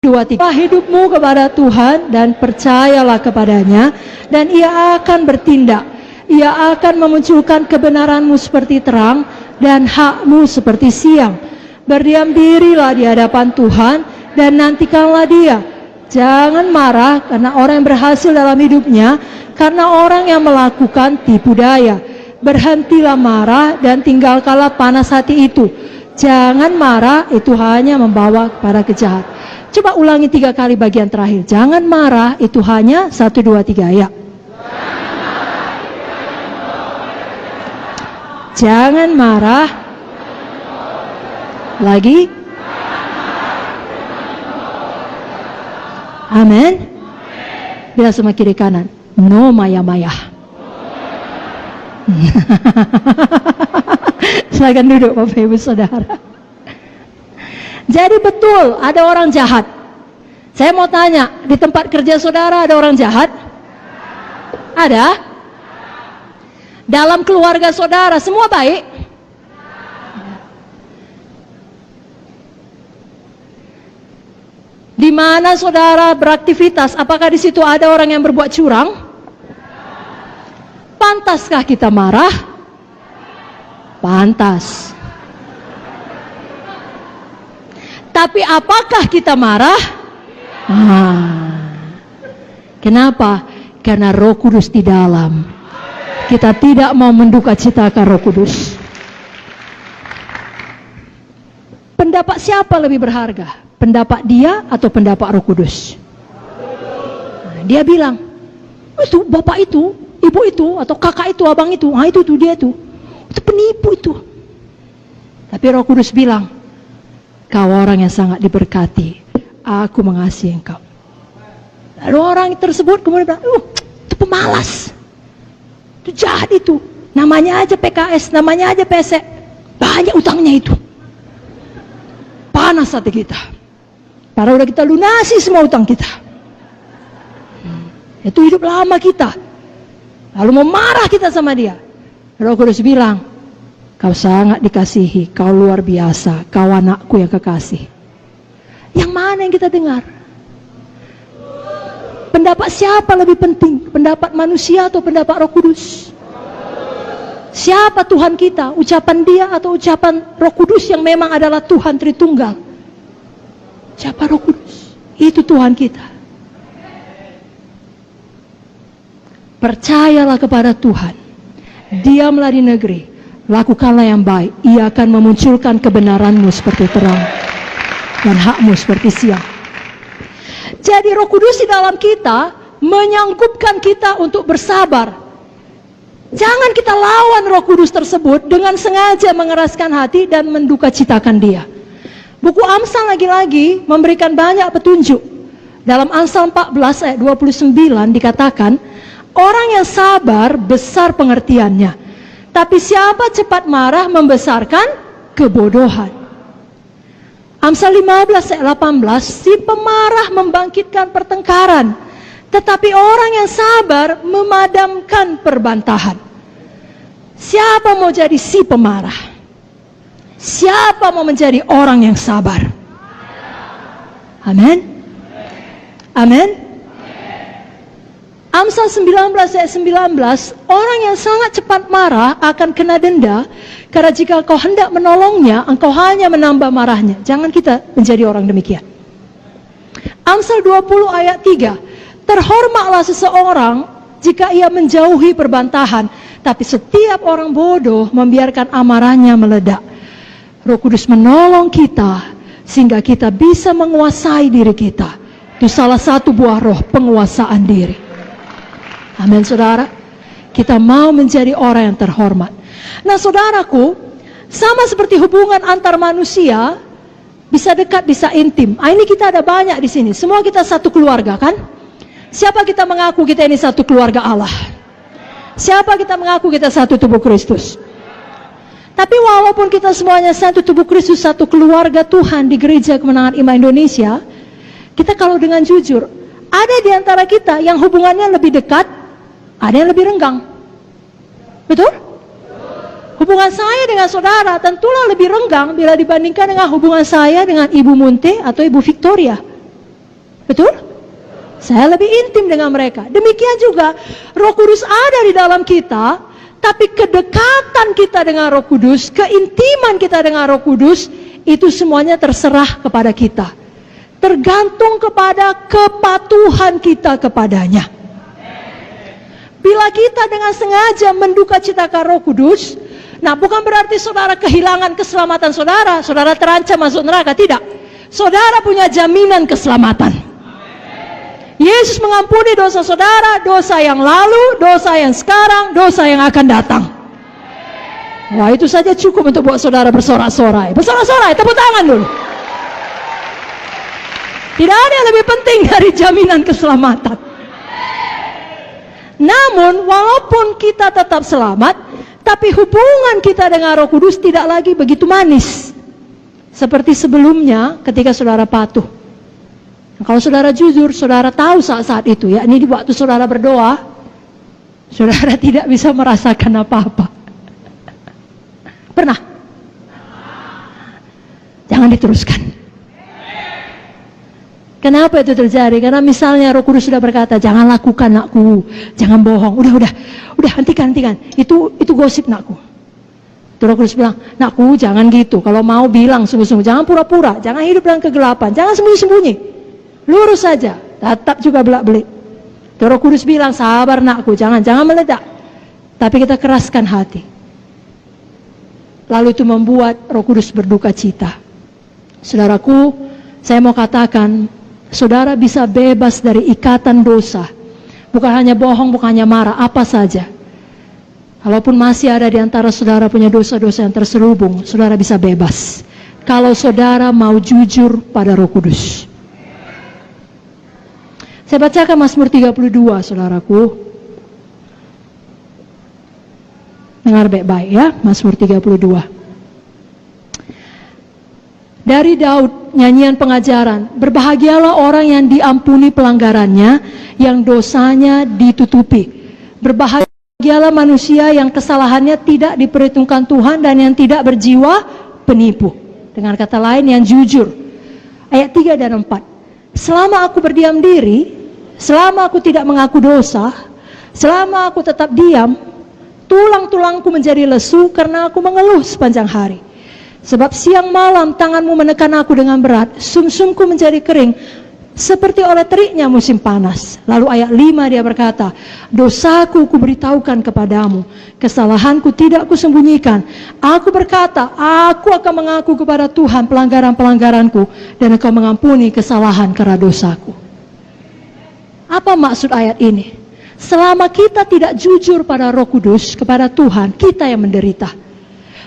2, 3. Hidupmu kepada Tuhan dan percayalah kepadanya, dan Ia akan bertindak. Ia akan memunculkan kebenaranmu seperti terang dan hakmu seperti siang. Berdiam dirilah di hadapan Tuhan dan nantikanlah Dia. Jangan marah karena orang yang berhasil dalam hidupnya, karena orang yang melakukan tipu daya. Berhentilah marah dan tinggalkanlah panas hati itu. Jangan marah, itu hanya membawa kepada kejahatan. Coba ulangi 3 kali bagian terakhir. Jangan marah, itu hanya 1, 2, 3 ya. Jangan marah. Lagi. Amin. Bila sama kiri kanan. No maya-maya. Silakan duduk Bapak Ibu Saudara. Jadi betul ada orang jahat. Saya mau tanya, di tempat kerja saudara ada orang jahat? Ada? Dalam keluarga saudara semua baik? Di mana saudara beraktivitas, apakah di situ ada orang yang berbuat curang? Pantaskah kita marah? Pantas. Tapi apakah kita marah? Kenapa? Karena Roh Kudus di dalam. Kita tidak mau mendukacitakan Roh Kudus. Pendapat siapa lebih berharga? Pendapat dia atau pendapat Roh Kudus? Dia bilang, itu bapak itu, ibu itu, atau kakak itu, abang itu, itu dia itu penipu itu. Tapi Roh Kudus bilang, kau orang yang sangat diberkati, aku mengasihi engkau. Lalu orang tersebut kemudian bilang, itu pemalas, itu jahat itu, namanya aja PKS, namanya aja PSE, banyak utangnya itu. Panas hati kita, padahal udah kita lunasi semua utang kita. Itu hidup lama kita, lalu mau marah kita sama dia. Roh Kudus bilang, kau sangat dikasihi, kau luar biasa, kau anakku yang kekasih. Yang mana yang kita dengar? Pendapat siapa lebih penting? Pendapat manusia atau pendapat Roh Kudus? Siapa Tuhan kita? Ucapan dia atau ucapan Roh Kudus yang memang adalah Tuhan Tritunggal? Siapa Roh Kudus? Itu Tuhan kita. Percayalah kepada Tuhan. Diamlah di negeri. Lakukanlah yang baik. Ia akan memunculkan kebenaranmu seperti terang dan hakmu seperti siang. Jadi Roh Kudus di dalam kita menyanggupkan kita untuk bersabar. Jangan kita lawan Roh Kudus tersebut dengan sengaja mengeraskan hati dan mendukacitakan dia. Buku Amsal lagi-lagi memberikan banyak petunjuk. Dalam Amsal 14 ayat 29 dikatakan, orang yang sabar besar pengertiannya, tapi siapa cepat marah membesarkan kebodohan. Amsal 15 ayat 18, si pemarah membangkitkan pertengkaran, tetapi orang yang sabar memadamkan perbantahan. Siapa mau jadi si pemarah? Siapa mau menjadi orang yang sabar? Amin. Amin. Amsal 19 ayat 19, orang yang sangat cepat marah akan kena denda, karena jika kau hendak menolongnya, engkau hanya menambah marahnya. Jangan kita menjadi orang demikian. Amsal 20 ayat 3, terhormatlah seseorang jika ia menjauhi perbantahan, tapi setiap orang bodoh membiarkan amarahnya meledak. Roh Kudus menolong kita sehingga kita bisa menguasai diri kita. Itu salah satu buah roh, penguasaan diri. Amin saudara. Kita mau menjadi orang yang terhormat. Nah saudaraku, sama seperti hubungan antar manusia, bisa dekat, bisa intim. Ini kita ada banyak di sini. Semua kita satu keluarga kan? Siapa kita mengaku kita ini satu keluarga Allah? Siapa kita mengaku kita satu tubuh Kristus? Tapi walaupun kita semuanya satu tubuh Kristus, satu keluarga Tuhan di Gereja Kemenangan Iman Indonesia, kita kalau dengan jujur, ada di antara kita yang hubungannya lebih dekat, ada yang lebih renggang. Betul? Hubungan saya dengan saudara tentulah lebih renggang bila dibandingkan dengan hubungan saya dengan Ibu Munte atau Ibu Victoria. Betul? Saya lebih intim dengan mereka. Demikian juga Roh Kudus ada di dalam kita, tapi kedekatan kita dengan Roh Kudus, keintiman kita dengan Roh Kudus, itu semuanya terserah kepada kita. Tergantung kepada kepatuhan kita kepadanya. Bila kita dengan sengaja menduka citakan Roh Kudus, nah bukan berarti saudara kehilangan keselamatan saudara, saudara terancam masuk neraka, tidak. Saudara punya jaminan keselamatan. Yesus mengampuni dosa saudara, dosa yang lalu, dosa yang sekarang, dosa yang akan datang. Wah, itu saja cukup untuk buat saudara bersorak-sorai. Bersorak-sorai, tepuk tangan dulu. Tidak ada yang lebih penting dari jaminan keselamatan. Namun, walaupun kita tetap selamat, tapi hubungan kita dengan Roh Kudus tidak lagi begitu manis seperti sebelumnya ketika saudara patuh. Kalau saudara jujur, saudara tahu saat-saat itu, ya, ini di waktu saudara berdoa, saudara tidak bisa merasakan apa-apa. Pernah? Jangan diteruskan. Kenapa itu terjadi? Karena misalnya Roh Kudus sudah berkata, jangan lakukan nakku, jangan bohong. Udah, hentikan. Itu gosip nakku. Roh Kudus bilang, nakku jangan gitu. Kalau mau bilang sungguh-sungguh, jangan pura-pura, jangan hidup dalam kegelapan, jangan sembunyi-sembunyi. Lurus saja, tetap juga belak-belik. Roh Kudus bilang, sabar nakku, jangan meledak. Tapi kita keraskan hati. Lalu itu membuat Roh Kudus berduka cita. Saudaraku, saya mau katakan, saudara bisa bebas dari ikatan dosa. Bukan hanya bohong, bukan hanya marah, apa saja. Kalaupun masih ada di antara saudara punya dosa-dosa yang terselubung, saudara bisa bebas. Kalau saudara mau jujur pada Roh Kudus. Saya bacakan Mazmur 32, saudaraku. Dengar baik-baik ya, Mazmur 32. Dari Daud, nyanyian pengajaran. Berbahagialah orang yang diampuni pelanggarannya, yang dosanya ditutupi. Berbahagialah manusia yang kesalahannya tidak diperhitungkan Tuhan dan yang tidak berjiwa penipu. Dengan kata lain, yang jujur. Ayat 3 dan 4. Selama aku berdiam diri, selama aku tidak mengaku dosa, selama aku tetap diam, tulang-tulangku menjadi lesu karena aku mengeluh sepanjang hari. Sebab siang malam tanganmu menekan aku dengan berat, sumsumku menjadi kering, seperti oleh teriknya musim panas. Lalu ayat 5 dia berkata, dosaku kuberitahukan kepadamu, kesalahanku tidak kusembunyikan. Aku berkata, aku akan mengaku kepada Tuhan pelanggaran-pelanggaranku, dan Engkau mengampuni kesalahan karena dosaku. Apa maksud ayat ini? Selama kita tidak jujur pada Roh Kudus, kepada Tuhan, kita yang menderita.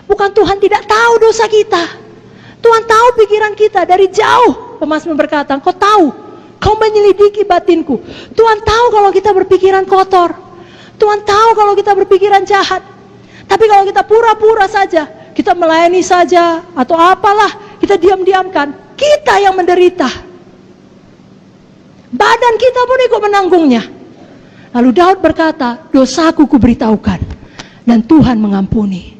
Bukan Tuhan tidak tahu dosa kita. Tuhan tahu pikiran kita dari jauh. Pemazmur berkata, Kau tahu, Kau menyelidiki batinku. Tuhan tahu kalau kita berpikiran kotor. Tuhan tahu kalau kita berpikiran jahat. Tapi kalau kita pura-pura saja, kita melayani saja, atau apalah, kita diam-diamkan, kita yang menderita. Badan kita pun ikut menanggungnya. Lalu Daud berkata, dosaku kuberitahukan, dan Tuhan mengampuni,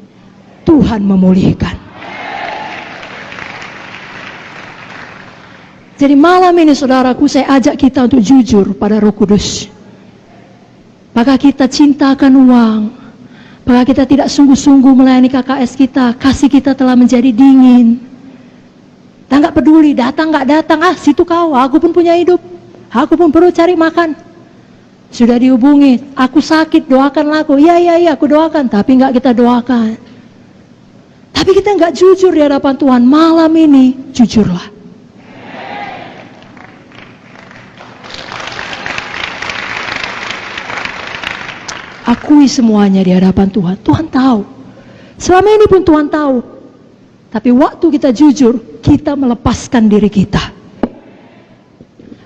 Tuhan memulihkan. Jadi malam ini saudaraku, saya ajak kita untuk jujur pada Roh Kudus. Maka kita cintakan uang, maka kita tidak sungguh-sungguh melayani KKS kita, kasih kita telah menjadi dingin. Kita nggak peduli, datang nggak datang, situ kau, aku pun punya hidup, aku pun perlu cari makan. Sudah dihubungi, aku sakit, doakanlah aku. Iya, aku doakan, tapi nggak kita doakan. Tapi kita nggak jujur di hadapan Tuhan. Malam ini, jujurlah. Akui semuanya di hadapan Tuhan. Tuhan tahu. Selama ini pun Tuhan tahu. Tapi waktu kita jujur, kita melepaskan diri kita.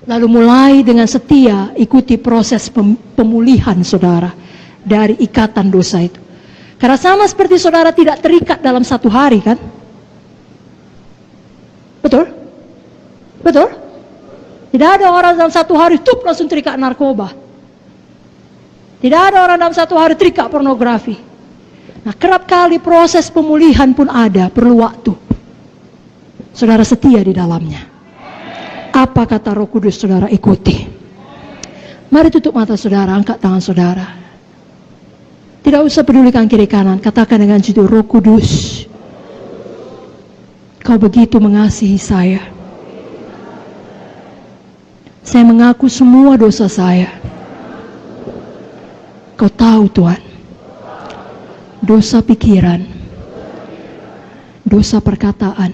Lalu mulai dengan setia ikuti proses pemulihan saudara dari ikatan dosa itu. Karena sama seperti saudara tidak terikat dalam satu hari, kan? Betul? Betul? Tidak ada orang dalam satu hari langsung terikat narkoba. Tidak ada orang dalam satu hari terikat pornografi. Nah, kerap kali proses pemulihan pun ada, perlu waktu. Saudara setia di dalamnya. Apa kata Roh Kudus, saudara ikuti. Mari tutup mata saudara, angkat tangan saudara. Tidak usah pedulikan kiri kanan, katakan dengan jujur, Roh Kudus, Kau begitu mengasihi saya. Saya mengaku semua dosa saya. Kau tahu Tuhan, dosa pikiran, dosa perkataan,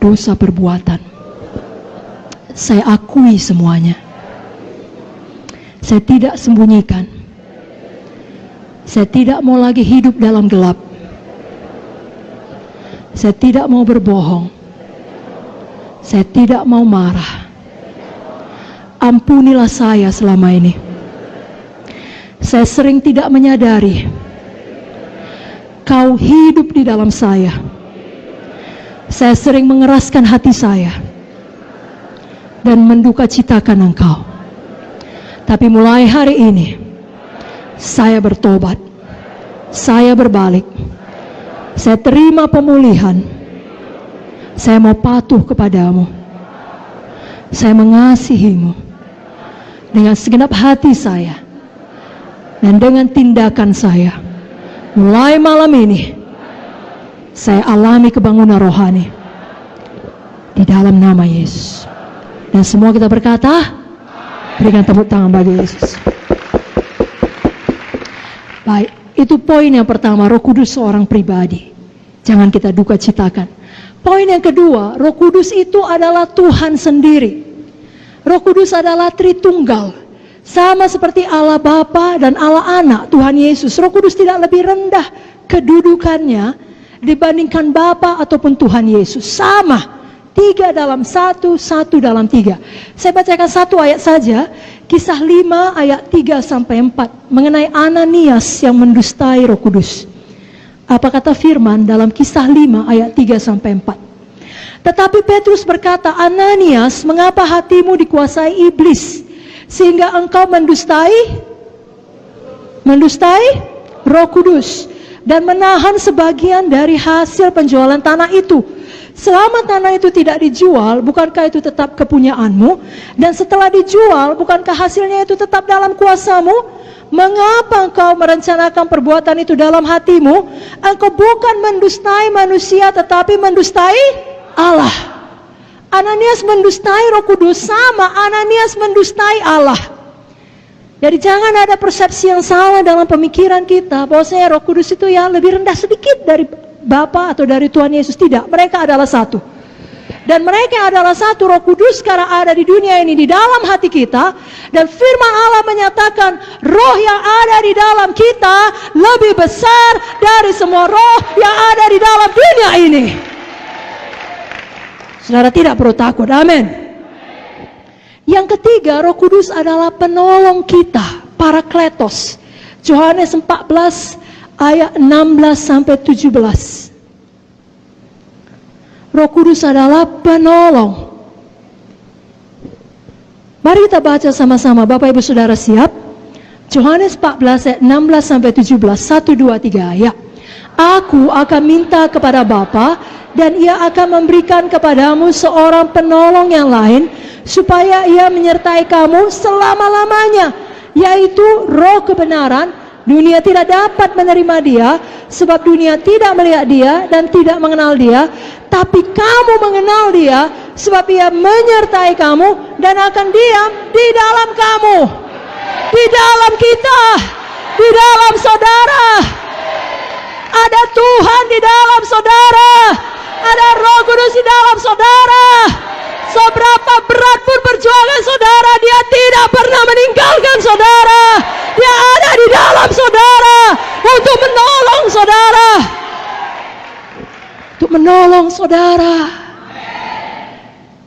dosa perbuatan. Saya akui semuanya. Saya tidak sembunyikan. Saya tidak mau lagi hidup dalam gelap. Saya tidak mau berbohong. Saya tidak mau marah. Ampunilah saya selama ini. Saya sering tidak menyadari Kau hidup di dalam saya. Saya sering mengeraskan hati saya dan mendukacitakan Engkau. Tapi mulai hari ini saya bertobat. Saya berbalik. Saya terima pemulihan. Saya mau patuh kepadamu. Saya mengasihimu dengan segenap hati saya dan dengan tindakan saya. Mulai malam ini saya alami kebangunan rohani di dalam nama Yesus. Dan semua kita berkata, berikan tepuk tangan bagi Yesus. Baik, itu poin yang pertama, Roh Kudus seorang pribadi. Jangan kita duka citakan. Poin yang kedua, Roh Kudus itu adalah Tuhan sendiri. Roh Kudus adalah Tritunggal. Sama seperti Allah Bapa dan Allah Anak, Tuhan Yesus. Roh Kudus tidak lebih rendah kedudukannya dibandingkan Bapa ataupun Tuhan Yesus. Sama. 3 dalam 1, 1 dalam 3. Saya bacakan satu ayat saja, Kisah 5 ayat 3-4 mengenai Ananias yang mendustai Roh Kudus. Apa kata firman dalam Kisah 5 ayat 3-4? Tetapi Petrus berkata, Ananias, mengapa hatimu dikuasai iblis sehingga engkau mendustai Roh Kudus dan menahan sebagian dari hasil penjualan tanah itu? Selama tanah itu tidak dijual, bukankah itu tetap kepunyaanmu? Dan setelah dijual, bukankah hasilnya itu tetap dalam kuasamu? Mengapa engkau merencanakan perbuatan itu dalam hatimu? Engkau bukan mendustai manusia, tetapi mendustai Allah. Ananias mendustai Roh Kudus, sama Ananias mendustai Allah. Jadi jangan ada persepsi yang salah dalam pemikiran kita, bahwasanya Roh Kudus itu ya lebih rendah sedikit dari Bapa atau dari Tuhan Yesus. Tidak, mereka adalah satu. Dan mereka adalah satu. Roh Kudus sekarang ada di dunia ini, di dalam hati kita. Dan firman Allah menyatakan, roh yang ada di dalam kita lebih besar dari semua roh yang ada di dalam dunia ini. Saudara tidak perlu takut, amin. Yang ketiga, Roh Kudus adalah penolong kita, Parakletos. Yohanes 14 ayat 16-17. Roh Kudus adalah penolong. Mari kita baca sama-sama, Bapak Ibu Saudara siap? Yohanes 14 ayat 16-17, 1, 2, 3 ayat. Aku akan minta kepada Bapa dan Ia akan memberikan kepadamu seorang penolong yang lain, supaya Ia menyertai kamu selama-lamanya, yaitu Roh kebenaran. Dunia tidak dapat menerima Dia, sebab dunia tidak melihat Dia dan tidak mengenal Dia. Tapi kamu mengenal Dia, sebab Ia menyertai kamu dan akan diam di dalam kamu, di dalam kita, di dalam saudara. Ada Tuhan di dalam saudara, ada Roh Kudus di dalam saudara. Seberapa berat pun perjuangan saudara, Dia tidak pernah meninggalkan saudara. Dia ada di dalam saudara untuk menolong saudara. Untuk menolong saudara.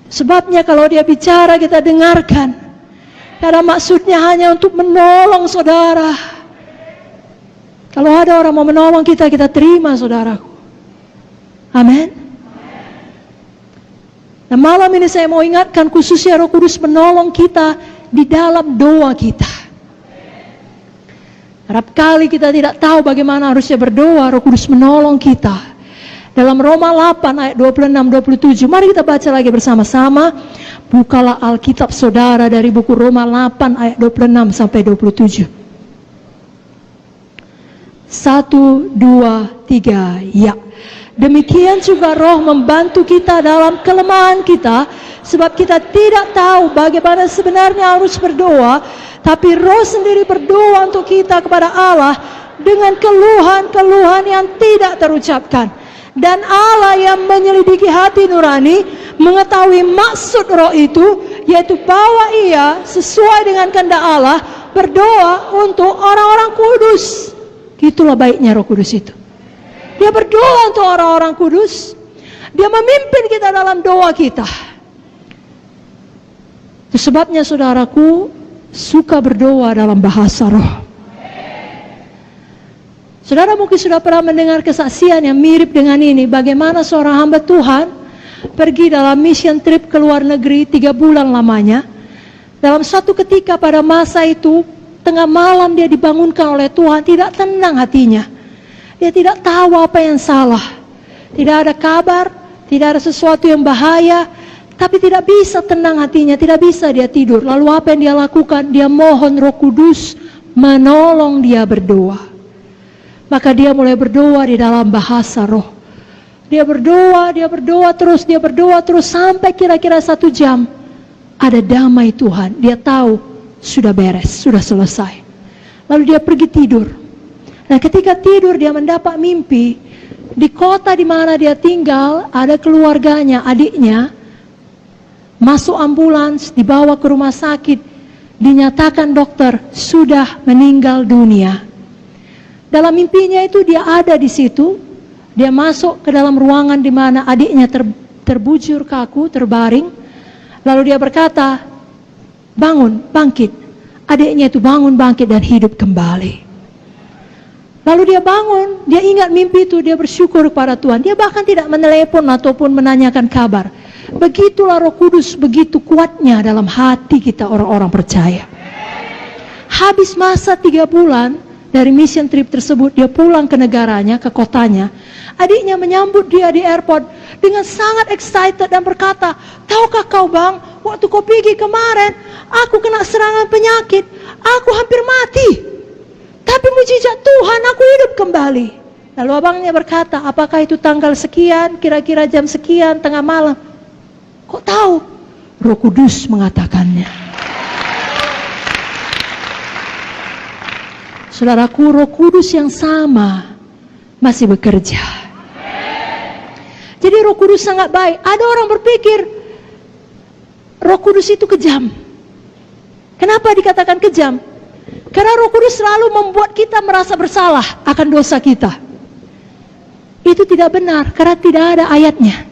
Sebabnya kalau Dia bicara kita dengarkan. Karena maksudnya hanya untuk menolong saudara. Kalau ada orang mau menolong kita, kita terima saudaraku. Amin. Nah, malam ini saya mau ingatkan khususnya Roh Kudus menolong kita di dalam doa kita. Kerap kali kita tidak tahu bagaimana harusnya berdoa, Roh Kudus menolong kita. Dalam Roma 8 ayat 26-27, mari kita baca lagi bersama-sama. Bukalah Alkitab saudara dari buku Roma 8 ayat 26 sampai 27. 1, 2, 3, ya. Demikian juga Roh membantu kita dalam kelemahan kita, sebab kita tidak tahu bagaimana sebenarnya harus berdoa, tapi Roh sendiri berdoa untuk kita kepada Allah dengan keluhan-keluhan yang tidak terucapkan. Dan Allah yang menyelidiki hati nurani mengetahui maksud Roh itu, yaitu bahwa ia sesuai dengan kehendak Allah berdoa untuk orang-orang kudus. Itulah baiknya Roh Kudus itu. Dia berdoa untuk orang-orang kudus. Dia memimpin kita dalam doa kita. Itu sebabnya saudaraku suka berdoa dalam bahasa roh. Saudara mungkin sudah pernah mendengar kesaksian yang mirip dengan ini. Bagaimana seorang hamba Tuhan pergi dalam mission trip ke luar negeri 3 bulan lamanya. Dalam satu ketika pada masa itu, tengah malam dia dibangunkan oleh Tuhan, tidak tenang hatinya. Dia tidak tahu apa yang salah. Tidak ada kabar, tidak ada sesuatu yang bahaya, tapi tidak bisa tenang hatinya, tidak bisa dia tidur. Lalu apa yang dia lakukan? Dia mohon Roh Kudus menolong dia berdoa. Maka dia mulai berdoa di dalam bahasa roh. Dia berdoa terus sampai kira-kira 1 jam. Ada damai Tuhan, dia tahu sudah beres, sudah selesai. Lalu dia pergi tidur. Nah ketika tidur dia mendapat mimpi. Di kota di mana dia tinggal ada keluarganya, adiknya masuk ambulans, dibawa ke rumah sakit. Dinyatakan dokter sudah meninggal dunia. Dalam mimpinya itu dia ada di situ. Dia masuk ke dalam ruangan di mana adiknya terbujur kaku, terbaring. Lalu dia berkata, bangun, bangkit. Adiknya itu bangun, bangkit dan hidup kembali. Lalu dia bangun, dia ingat mimpi itu, dia bersyukur kepada Tuhan. Dia bahkan tidak menelepon ataupun menanyakan kabar. Begitulah Roh Kudus, begitu kuatnya dalam hati kita orang-orang percaya. Habis masa 3 bulan, dari mission trip tersebut, dia pulang ke negaranya, ke kotanya. Adiknya menyambut dia di airport dengan sangat excited dan berkata, tahukah kau bang, waktu kau pergi kemarin, aku kena serangan penyakit, aku hampir mati. Tapi mujizat Tuhan, aku hidup kembali. Lalu abangnya berkata, apakah itu tanggal sekian, kira-kira jam sekian, tengah malam? Kok tahu? Roh Kudus mengatakannya. Saudaraku, Roh Kudus yang sama masih bekerja. Jadi Roh Kudus sangat baik. Ada orang berpikir Roh Kudus itu kejam. Kenapa dikatakan kejam? Karena Roh Kudus selalu membuat kita merasa bersalah akan dosa kita. Itu tidak benar karena tidak ada ayatnya.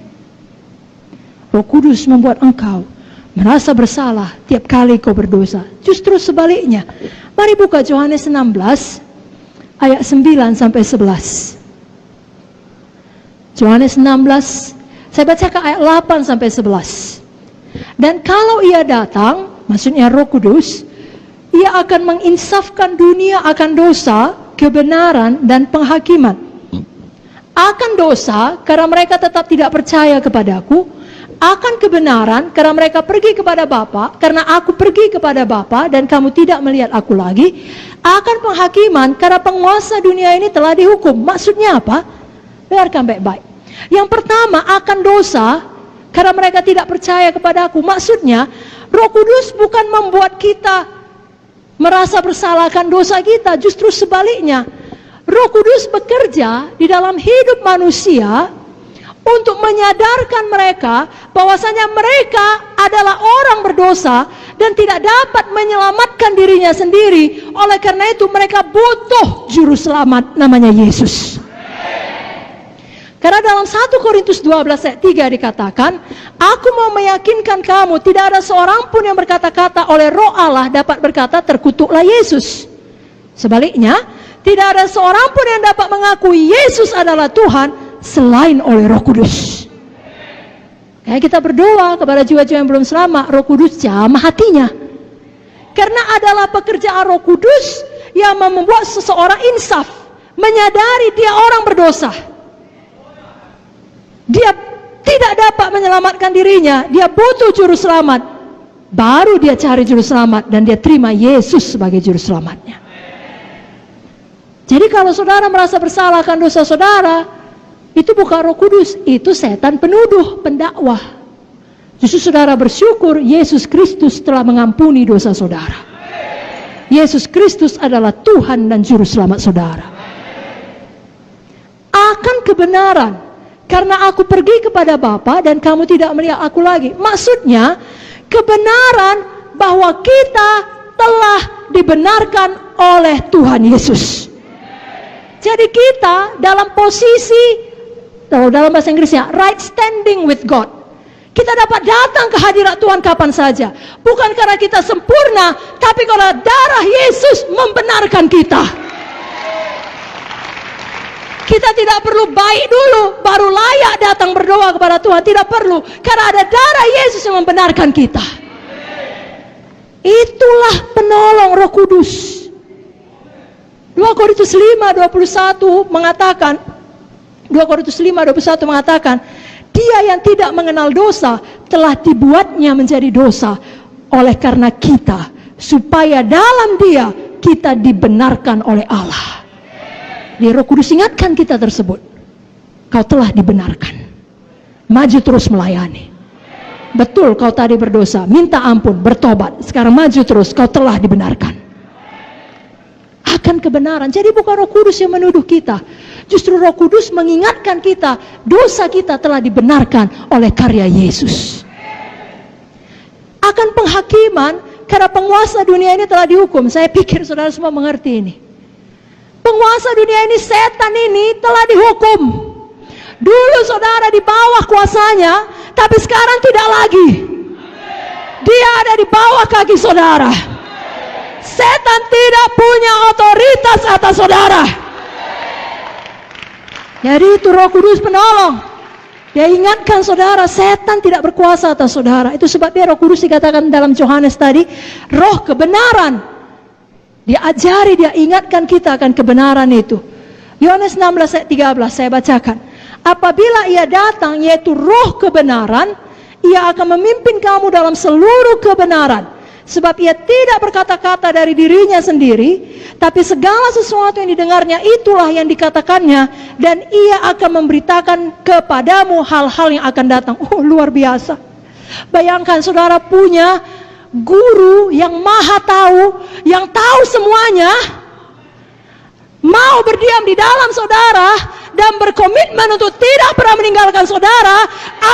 Roh Kudus membuat engkau merasa bersalah tiap kali kau berdosa. Justru sebaliknya. Mari buka Yohanes 16 ayat 9 sampai 11. Yohanes 16, saya bacakan ayat 8 sampai 11. Dan kalau ia datang, maksudnya Roh Kudus, ia akan menginsafkan dunia akan dosa, kebenaran dan penghakiman. Akan dosa karena mereka tetap tidak percaya kepadaku. Akan kebenaran karena mereka pergi kepada Bapa, karena aku pergi kepada Bapa dan kamu tidak melihat aku lagi. Akan penghakiman karena penguasa dunia ini telah dihukum. Maksudnya apa? Dengarkan baik-baik. Yang pertama, akan dosa karena mereka tidak percaya kepada aku. Maksudnya Roh Kudus bukan membuat kita merasa bersalah akan dosa kita, justru sebaliknya. Roh Kudus bekerja di dalam hidup manusia untuk menyadarkan mereka bahwasanya mereka adalah orang berdosa dan tidak dapat menyelamatkan dirinya sendiri. Oleh karena itu mereka butuh juru selamat namanya Yesus. Karena dalam 1 Korintus 12 ayat 3 dikatakan, aku mau meyakinkan kamu tidak ada seorang pun yang berkata-kata oleh Roh Allah dapat berkata terkutuklah Yesus. Sebaliknya, tidak ada seorang pun yang dapat mengakui Yesus adalah Tuhan selain oleh Roh Kudus. Kayak kita berdoa kepada jiwa-jiwa yang belum selamat, Roh Kudus jamah hatinya. Karena adalah pekerjaan Roh Kudus yang membuat seseorang insaf, menyadari dia orang berdosa. dia tidak dapat menyelamatkan dirinya, dia butuh juru selamat. Baru dia cari juru selamat dan dia terima Yesus sebagai juru selamatnya. Jadi kalau saudara merasa bersalah akan dosa saudara, itu bukan Roh Kudus, itu setan penuduh, pendakwah. Justru saudara bersyukur Yesus Kristus telah mengampuni dosa saudara. Yesus Kristus adalah Tuhan dan juru selamat saudara. Akan kebenaran, karena aku pergi kepada Bapa dan kamu tidak melihat aku lagi. Maksudnya kebenaran bahwa kita telah dibenarkan oleh Tuhan Yesus. Jadi kita dalam posisi, kalau dalam bahasa Inggrisnya, right standing with God. Kita dapat datang ke hadirat Tuhan kapan saja. Bukan karena kita sempurna, tapi karena darah Yesus membenarkan kita. Kita tidak perlu baik dulu, baru layak datang berdoa kepada Tuhan. Tidak perlu, karena ada darah Yesus yang membenarkan kita. Itulah penolong Roh Kudus. 2 Korintus 5:21 mengatakan, 2 Korintus 5:21 mengatakan, dia yang tidak mengenal dosa telah dibuatnya menjadi dosa oleh karena kita, supaya dalam dia kita dibenarkan oleh Allah. Di Roh Kudus ingatkan kita tersebut. Kau telah dibenarkan. Maju terus melayani. Betul kau tadi berdosa, minta ampun, bertobat. Sekarang maju terus, kau telah dibenarkan. Akan kebenaran. Jadi bukan Roh Kudus yang menuduh kita. Justru Roh Kudus mengingatkan kita, dosa kita telah dibenarkan oleh karya Yesus. Akan penghakiman, karena penguasa dunia ini telah dihukum. Saya pikir saudara semua mengerti ini. Penguasa dunia ini, setan ini telah dihukum. Dulu saudara di bawah kuasanya, tapi sekarang tidak lagi. Dia ada di bawah kaki saudara. Setan tidak punya otoritas atas saudara. Jadi itu Roh Kudus penolong. Dia ingatkan saudara, setan tidak berkuasa atas saudara. Itu sebabnya Roh Kudus dikatakan dalam Yohanes tadi, roh kebenaran. Dia ajari, dia ingatkan kita akan kebenaran itu. Yohanes 16 ayat 13 saya bacakan. Apabila ia datang, yaitu roh kebenaran, ia akan memimpin kamu dalam seluruh kebenaran. Sebab ia tidak berkata-kata dari dirinya sendiri, tapi segala sesuatu yang didengarnya itulah yang dikatakannya, dan ia akan memberitakan kepadamu hal-hal yang akan datang. Oh, luar biasa. Bayangkan saudara punya guru yang maha tahu, yang tahu semuanya, mau berdiam di dalam saudara dan berkomitmen untuk tidak pernah meninggalkan saudara.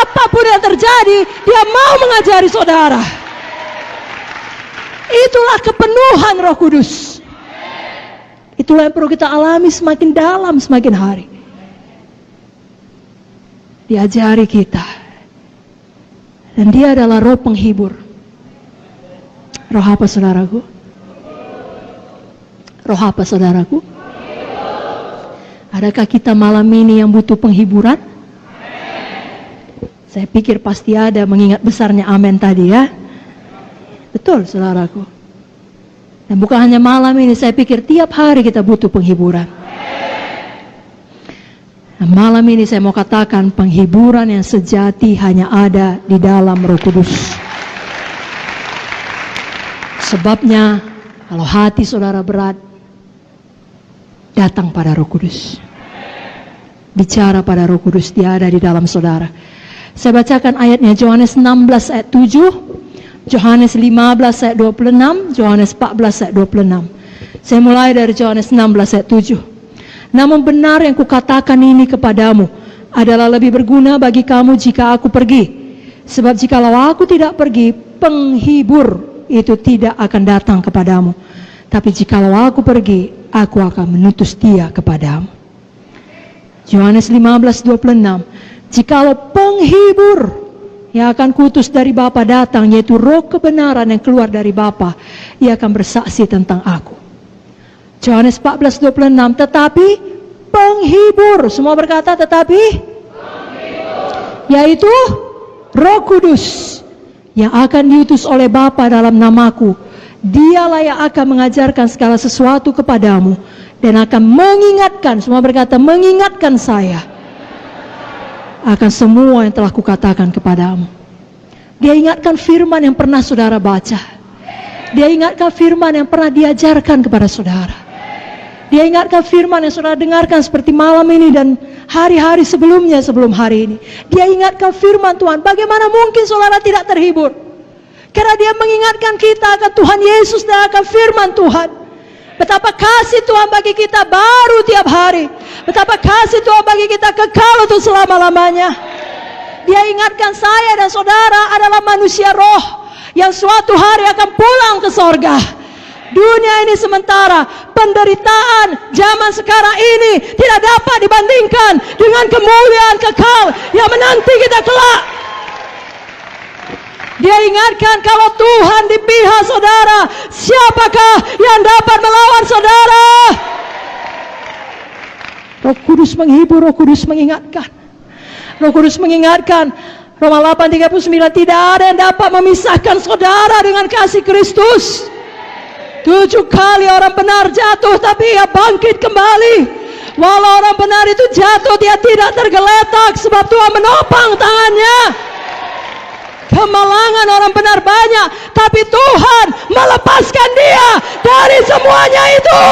Apapun yang terjadi, dia mau mengajari saudara. Itulah kepenuhan Roh Kudus. Itulah yang perlu kita alami semakin dalam semakin hari. Diajari kita. Dan dia adalah roh penghibur. Roh apa saudaraku? Roh apa saudaraku? Adakah kita malam ini yang butuh penghiburan? Saya pikir pasti ada, mengingat besarnya amin tadi ya. Betul saudaraku. Dan bukan hanya malam ini, saya pikir tiap hari kita butuh penghiburan. Nah, malam ini saya mau katakan penghiburan yang sejati hanya ada di dalam Roh Kudus. Sebabnya kalau hati saudara berat, datang pada Roh Kudus. Bicara pada Roh Kudus, dia ada di dalam saudara. Saya bacakan ayatnya, Yohanes 16 ayat 7, Yohanes 15 ayat 26, Yohanes 14 ayat 26. Saya mulai dari Yohanes 16 ayat 7. Namun benar yang kukatakan ini kepadamu adalah lebih berguna bagi kamu jika aku pergi. Sebab jikalau aku tidak pergi, penghibur itu tidak akan datang kepadamu. Tapi jikalau aku pergi, aku akan mengutus dia kepadamu. Yohanes 15:26. Jikalau penghibur yang akan kutus dari Bapa datang, yaitu roh kebenaran yang keluar dari Bapa, ia akan bersaksi tentang aku. Yohanes 14:26. Tetapi penghibur, semua berkata tetapi penghibur, yaitu Roh Kudus yang akan diutus oleh Bapa dalam namaku, dialah yang akan mengajarkan segala sesuatu kepadamu dan akan mengingatkan, semua berkata mengingatkan saya. akan semua yang telah kukatakan kepadamu. Dia ingatkan firman yang pernah saudara baca. Dia ingatkan firman yang pernah diajarkan kepada saudara. Dia ingatkan firman yang saudara dengarkan seperti malam ini dan hari-hari sebelumnya sebelum hari ini. Dia ingatkan firman Tuhan. Bagaimana mungkin saudara tidak terhibur? Karena dia mengingatkan kita akan Tuhan Yesus dan akan firman Tuhan. Betapa kasih Tuhan bagi kita baru tiap hari. Betapa kasih Tuhan bagi kita kekal untuk selama-lamanya. Dia ingatkan saya dan saudara adalah manusia roh yang suatu hari akan pulang ke sorga. Dunia ini sementara, penderitaan zaman sekarang ini tidak dapat dibandingkan dengan kemuliaan kekal yang menanti kita kelak. Dia ingatkan kalau Tuhan di pihak saudara, siapakah yang dapat melawan saudara? Roh Kudus menghibur, Roh Kudus mengingatkan. Roh Kudus mengingatkan, Roma 8:39, tidak ada yang dapat memisahkan saudara dengan kasih Kristus. 7 kali orang benar jatuh, tapi ia bangkit kembali. Walau orang benar itu jatuh, dia tidak tergeletak, sebab Tuhan menopang tangannya. Kemalangan orang benar banyak, tapi Tuhan melepaskan dia dari semuanya itu.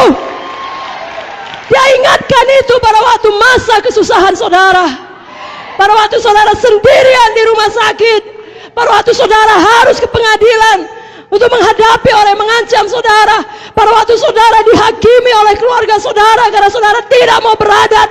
Dia ingatkan itu pada waktu masa kesusahan saudara. Pada waktu saudara sendirian di rumah sakit, pada waktu saudara harus ke pengadilan untuk menghadapi orang yang mengancam saudara, pada waktu saudara dihakimi oleh keluarga saudara karena saudara tidak mau beradat,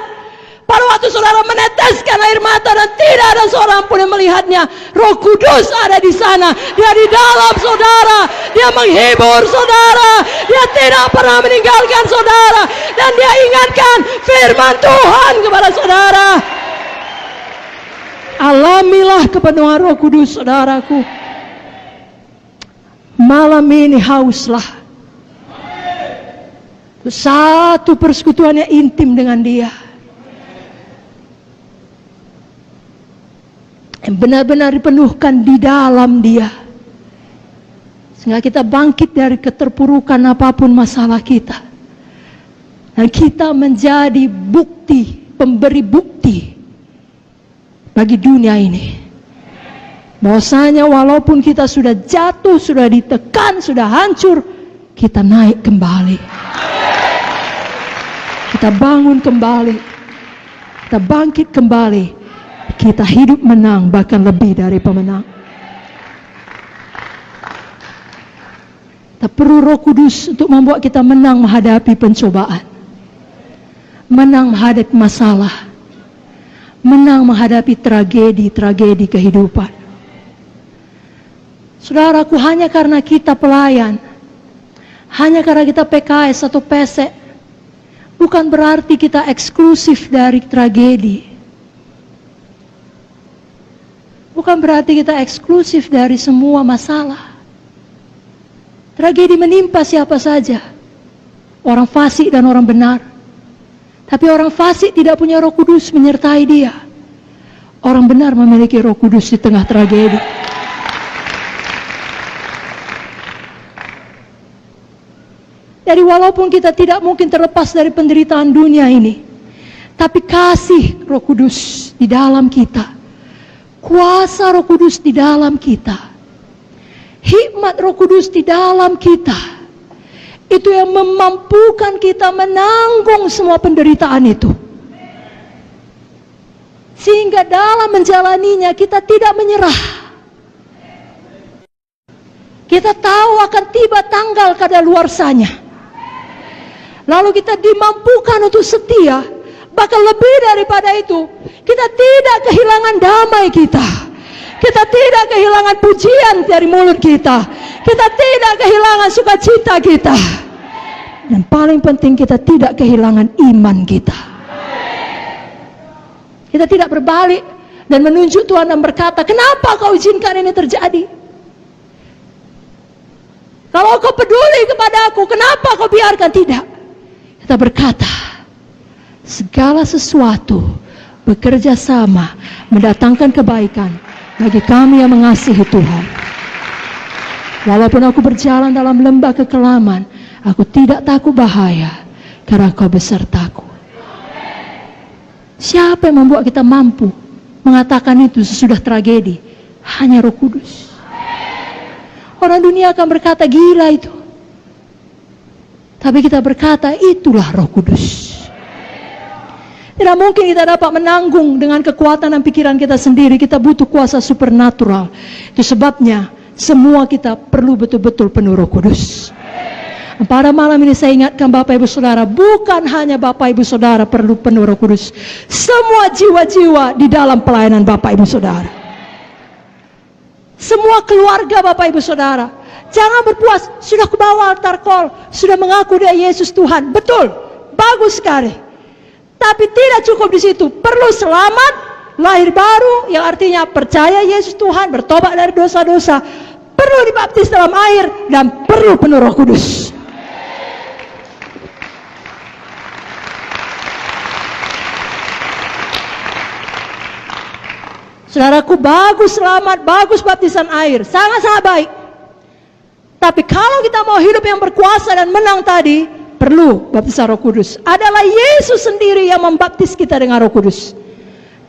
pada waktu saudara meneteskan air mata dan tidak ada seorang pun yang melihatnya, Roh Kudus ada di sana. Dia di dalam saudara, dia menghibur saudara, dia tidak pernah meninggalkan saudara, dan dia ingatkan firman Tuhan kepada saudara. Alamilah kepenuhan Roh Kudus, saudaraku. Malam ini hauslah satu persekutuan yang intim dengan Dia, yang benar-benar dipenuhkan di dalam Dia, sehingga kita bangkit dari keterpurukan apapun masalah kita, dan kita menjadi bukti, pemberi bukti bagi dunia ini, bahwasanya walaupun kita sudah jatuh, sudah ditekan, sudah hancur, kita naik kembali, kita bangun kembali, kita bangkit kembali, kita hidup menang, bahkan lebih dari pemenang. Kita perlu Roh Kudus untuk membuat kita menang menghadapi pencobaan, menang menghadapi masalah, menang menghadapi tragedi-tragedi kehidupan. Saudaraku, hanya karena kita pelayan, hanya karena kita PKS atau pesek, bukan berarti kita eksklusif dari tragedi. Bukan berarti kita eksklusif dari semua masalah. Tragedi menimpa siapa saja, orang fasik dan orang benar. Tapi orang fasik tidak punya Roh Kudus menyertai dia. Orang benar memiliki Roh Kudus di tengah tragedi. Jadi walaupun kita tidak mungkin terlepas dari penderitaan dunia ini, tapi kasih Roh Kudus di dalam kita, kuasa Roh Kudus di dalam kita, hikmat Roh Kudus di dalam kita, itu yang memampukan kita menanggung semua penderitaan itu. Sehingga dalam menjalaninya kita tidak menyerah. Kita tahu akan tiba tanggal kadaluarsanya. Lalu kita dimampukan untuk setia. Bahkan lebih daripada itu, kita tidak kehilangan damai kita. Kita tidak kehilangan pujian dari mulut kita. Kita tidak kehilangan sukacita kita. Dan paling penting, kita tidak kehilangan iman kita. Kita tidak berbalik dan menunjuk Tuhan dan berkata, kenapa kau izinkan ini terjadi? Kalau kau peduli kepada aku, kenapa kau biarkan? Tidak. Kita berkata, segala sesuatu bekerja sama mendatangkan kebaikan bagi kami yang mengasihi Tuhan. Walaupun aku berjalan dalam lembah kekelaman, aku tidak takut bahaya, karena Kau besertaku. Siapa yang membuat kita mampu mengatakan itu sesudah tragedi. Hanya Roh Kudus. Orang dunia akan berkata gila itu. Tapi kita berkata itulah Roh Kudus. Tidak mungkin kita dapat menanggung dengan kekuatan dan pikiran kita sendiri. Kita butuh kuasa supernatural. Itu sebabnya semua kita perlu betul-betul penuh Roh Kudus. Pada malam ini saya ingatkan Bapak Ibu Saudara, bukan hanya Bapak Ibu Saudara perlu penuh Roh Kudus. Semua jiwa-jiwa di dalam pelayanan Bapak Ibu Saudara. Semua keluarga Bapak Ibu Saudara. Jangan berpuas, sudah kebawa altar call, sudah mengaku dia Yesus Tuhan. Betul, bagus sekali. Tapi tidak cukup di situ, perlu selamat, lahir baru, yang artinya percaya Yesus Tuhan, bertobat dari dosa-dosa, perlu dibaptis dalam air, dan perlu penuh Roh Kudus. Saudaraku, bagus selamat, bagus baptisan air, sangat-sangat baik. Tapi kalau kita mau hidup yang berkuasa dan menang tadi, perlu baptisan Roh Kudus. Adalah Yesus sendiri yang membaptis kita dengan Roh Kudus.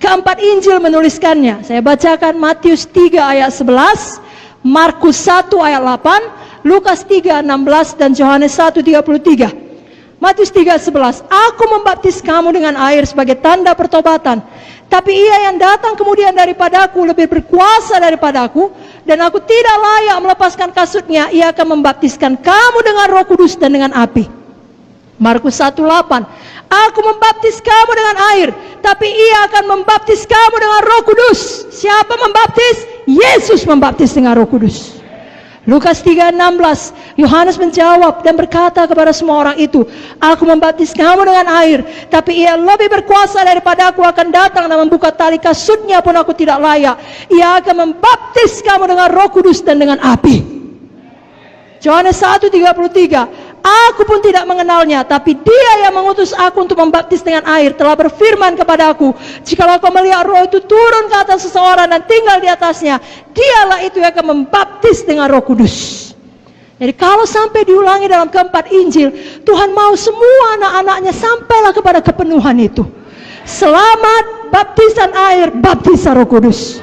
Keempat Injil menuliskannya. Saya bacakan Matius 3 ayat 11, Markus 1 ayat 8, Lukas 3 16 dan Yohanes 1 33. Matius 3 11, aku membaptis kamu dengan air sebagai tanda pertobatan. Tapi ia yang datang kemudian daripadaku lebih berkuasa daripadaku, dan aku tidak layak melepaskan kasutnya. Ia akan membaptiskan kamu dengan Roh Kudus dan dengan api. Markus 1:8, aku membaptis kamu dengan air, tapi ia akan membaptis kamu dengan Roh Kudus. Siapa membaptis? Yesus membaptis dengan Roh Kudus. Lukas 3:16, Yohanes menjawab dan berkata kepada semua orang itu, aku membaptis kamu dengan air, tapi ia lebih berkuasa daripada aku akan datang dan membuka tali kasutnya pun aku tidak layak. Ia akan membaptis kamu dengan Roh Kudus dan dengan api. Yohanes 1:33, aku pun tidak mengenalnya, tapi dia yang mengutus aku untuk membaptis dengan air telah berfirman kepada aku, jikalau kau melihat Roh itu turun ke atas seseorang dan tinggal di atasnya, dialah itu yang akan membaptis dengan Roh Kudus. Jadi kalau sampai diulangi dalam keempat Injil, Tuhan mau semua anak-anaknya sampailah kepada kepenuhan itu. Selamat, baptisan air, baptisan Roh Kudus.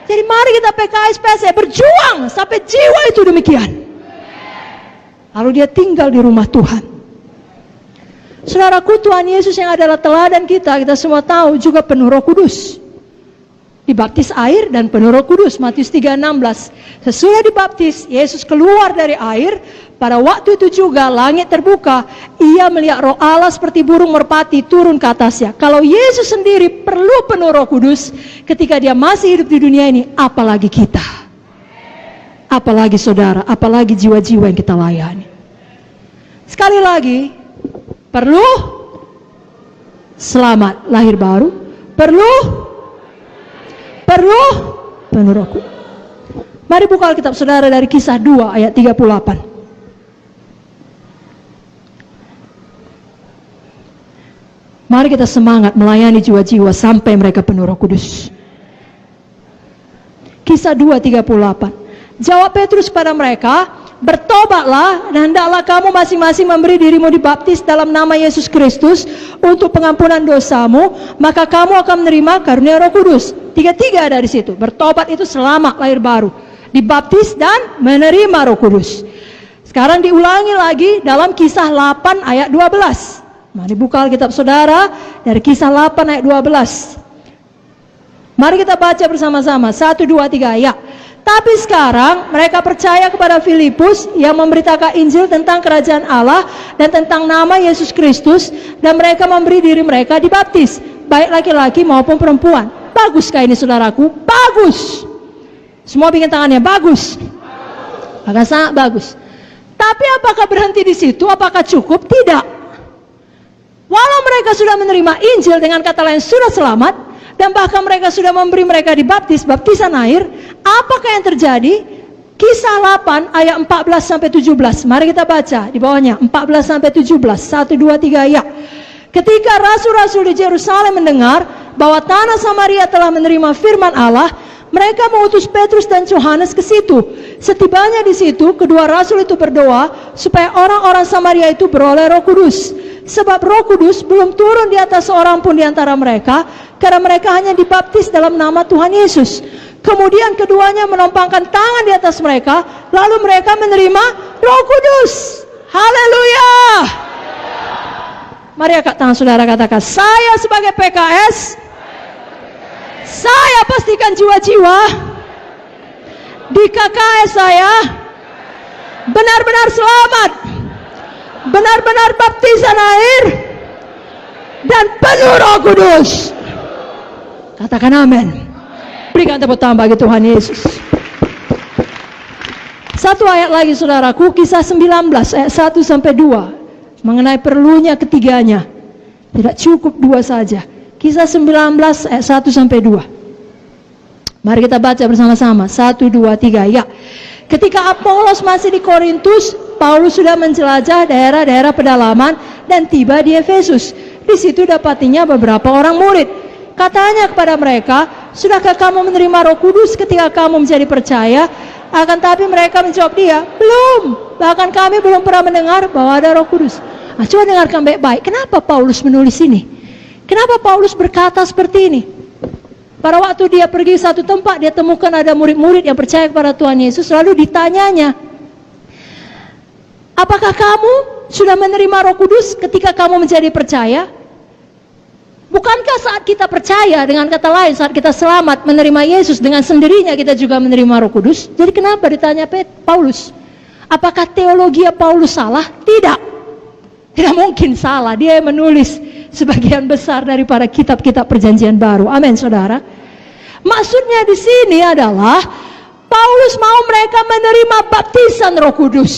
Jadi mari kita PKS-PSE berjuang sampai jiwa itu demikian. Lalu dia tinggal di rumah Tuhan. Saudaraku, Tuhan Yesus yang adalah teladan kita, kita semua tahu juga penuh Roh Kudus. Dibaptis air dan penuh Roh Kudus. Matius 3:16. Sesudah dibaptis, Yesus keluar dari air. Pada waktu itu juga langit terbuka. Ia melihat Roh Allah seperti burung merpati turun ke atasnya. Kalau Yesus sendiri perlu penuh Roh Kudus ketika dia masih hidup di dunia ini, apalagi kita. Apalagi saudara, apalagi jiwa-jiwa yang kita layani. Sekali lagi, perlu selamat, lahir baru, perlu penuh Roh Kudus. Mari buka Alkitab saudara dari Kisah 2 ayat 38. Mari kita semangat melayani jiwa-jiwa sampai mereka penuh Roh Kudus. Kisah 2:38. Jawab Petrus kepada mereka, bertobatlah dan hendaklah kamu masing-masing memberi dirimu dibaptis dalam nama Yesus Kristus untuk pengampunan dosamu, maka kamu akan menerima karunia Roh Kudus. Tiga-tiga ada di situ. Bertobat itu selamat, lahir baru. Dibaptis dan menerima Roh Kudus. Sekarang diulangi lagi dalam Kisah 8 ayat 12. Mari buka Alkitab saudara dari Kisah 8 ayat 12. Mari kita baca bersama-sama. 1, 2, 3 ayat. Tapi sekarang mereka percaya kepada Filipus yang memberitakan Injil tentang kerajaan Allah dan tentang nama Yesus Kristus, dan mereka memberi diri mereka dibaptis, baik laki-laki maupun perempuan. Bagus kah ini saudaraku? Bagus. Semua bikin tangannya, bagus. Agak sangat bagus. Tapi apakah berhenti di situ? Apakah cukup? Tidak. Walau mereka sudah menerima Injil, dengan kata lain sudah selamat, dan bahkan mereka sudah memberi mereka dibaptis, baptisan air, apakah yang terjadi? Kisah 8 ayat 14-17. Mari kita baca di bawahnya 14-17. 1, 2, 3 ayat. Ketika rasul-rasul di Yerusalem mendengar bahwa tanah Samaria telah menerima firman Allah, mereka mengutus Petrus dan Yohanes ke situ. Setibanya di situ, kedua rasul itu berdoa supaya orang-orang Samaria itu beroleh Roh Kudus. Sebab Roh Kudus belum turun di atas seorang pun di antara mereka, karena mereka hanya dibaptis dalam nama Tuhan Yesus. Kemudian keduanya menompangkan tangan di atas mereka, lalu mereka menerima Roh Kudus. Haleluya. Mari angkat tangan saudara, katakan, saya sebagai PKS, saya pastikan jiwa-jiwa di KKS saya benar-benar selamat, benar-benar baptisan air dan penuh Roh Kudus. Katakan amin. Berikan tepuk tangan bagi Tuhan Yesus. Satu ayat lagi saudaraku, Kisah 19 ayat 1 sampai 2. Mengenai perlunya ketiganya. Tidak cukup 2 saja. Kisah 19 ayat 1 sampai 2. Mari kita baca bersama-sama. 1, 2, 3. Ya. Ketika Apolos masih di Korintus, Paulus sudah menjelajah daerah-daerah pedalaman dan tiba di Efesus. Di situ dapatinya beberapa orang murid. Katanya kepada mereka, sudahkah kamu menerima Roh Kudus ketika kamu menjadi percaya? Akan tapi mereka menjawab dia, belum. Bahkan kami belum pernah mendengar bahwa ada Roh Kudus. Nah, coba dengarkan baik-baik. Kenapa Paulus menulis ini? Kenapa Paulus berkata seperti ini? Pada waktu dia pergi satu tempat, dia temukan ada murid-murid yang percaya kepada Tuhan Yesus. Lalu ditanyanya, apakah kamu sudah menerima Roh Kudus ketika kamu menjadi percaya? Bukankah saat kita percaya, dengan kata lain, saat kita selamat menerima Yesus, dengan sendirinya kita juga menerima Roh Kudus? Jadi kenapa ditanya Paulus? Apakah teologi Paulus salah? Tidak. Tidak mungkin salah. Dia menulis sebagian besar daripada kitab-kitab perjanjian baru. Amin, saudara. Maksudnya di sini adalah Paulus mau mereka menerima baptisan Roh Kudus,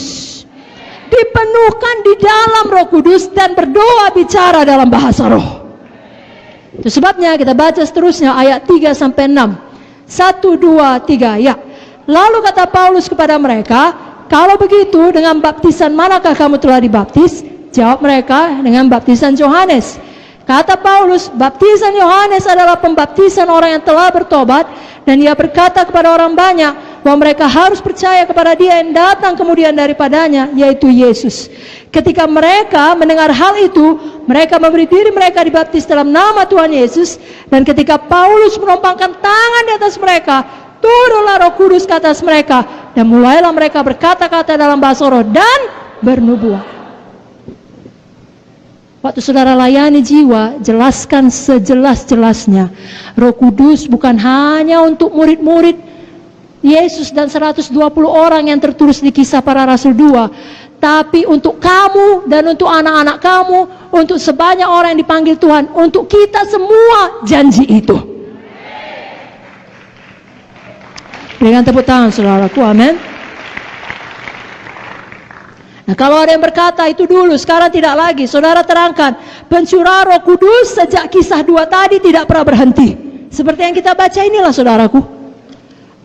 dipenuhkan di dalam Roh Kudus dan berdoa bicara dalam bahasa roh. Itu sebabnya kita baca seterusnya ayat 3 sampai 6. 1, 2, 3. Ya. Lalu kata Paulus kepada mereka, kalau begitu dengan baptisan manakah kamu telah dibaptis? Jawab mereka, dengan baptisan Yohanes. Kata Paulus, baptisan Yohanes adalah pembaptisan orang yang telah bertobat, dan ia berkata kepada orang banyak bahwa mereka harus percaya kepada dia yang datang kemudian daripadanya, yaitu Yesus. Ketika mereka mendengar hal itu, mereka memberi diri mereka dibaptis dalam nama Tuhan Yesus. Dan ketika Paulus menumpangkan tangan di atas mereka, turunlah Roh Kudus ke atas mereka, dan mulailah mereka berkata-kata dalam bahasa roh dan bernubuat. Waktu saudara layani jiwa, jelaskan sejelas-jelasnya. Roh Kudus bukan hanya untuk murid-murid Yesus dan 120 orang yang tertulis di Kisah Para Rasul 2, tapi untuk kamu dan untuk anak-anak kamu, untuk sebanyak orang yang dipanggil Tuhan, untuk kita semua janji itu. Dengan tepuk tangan saudaraku, amin. Nah, kalau ada yang berkata itu dulu, sekarang tidak lagi, saudara terangkan, pencurahan Roh Kudus sejak Kisah 2 tadi tidak pernah berhenti. Seperti yang kita baca inilah saudaraku.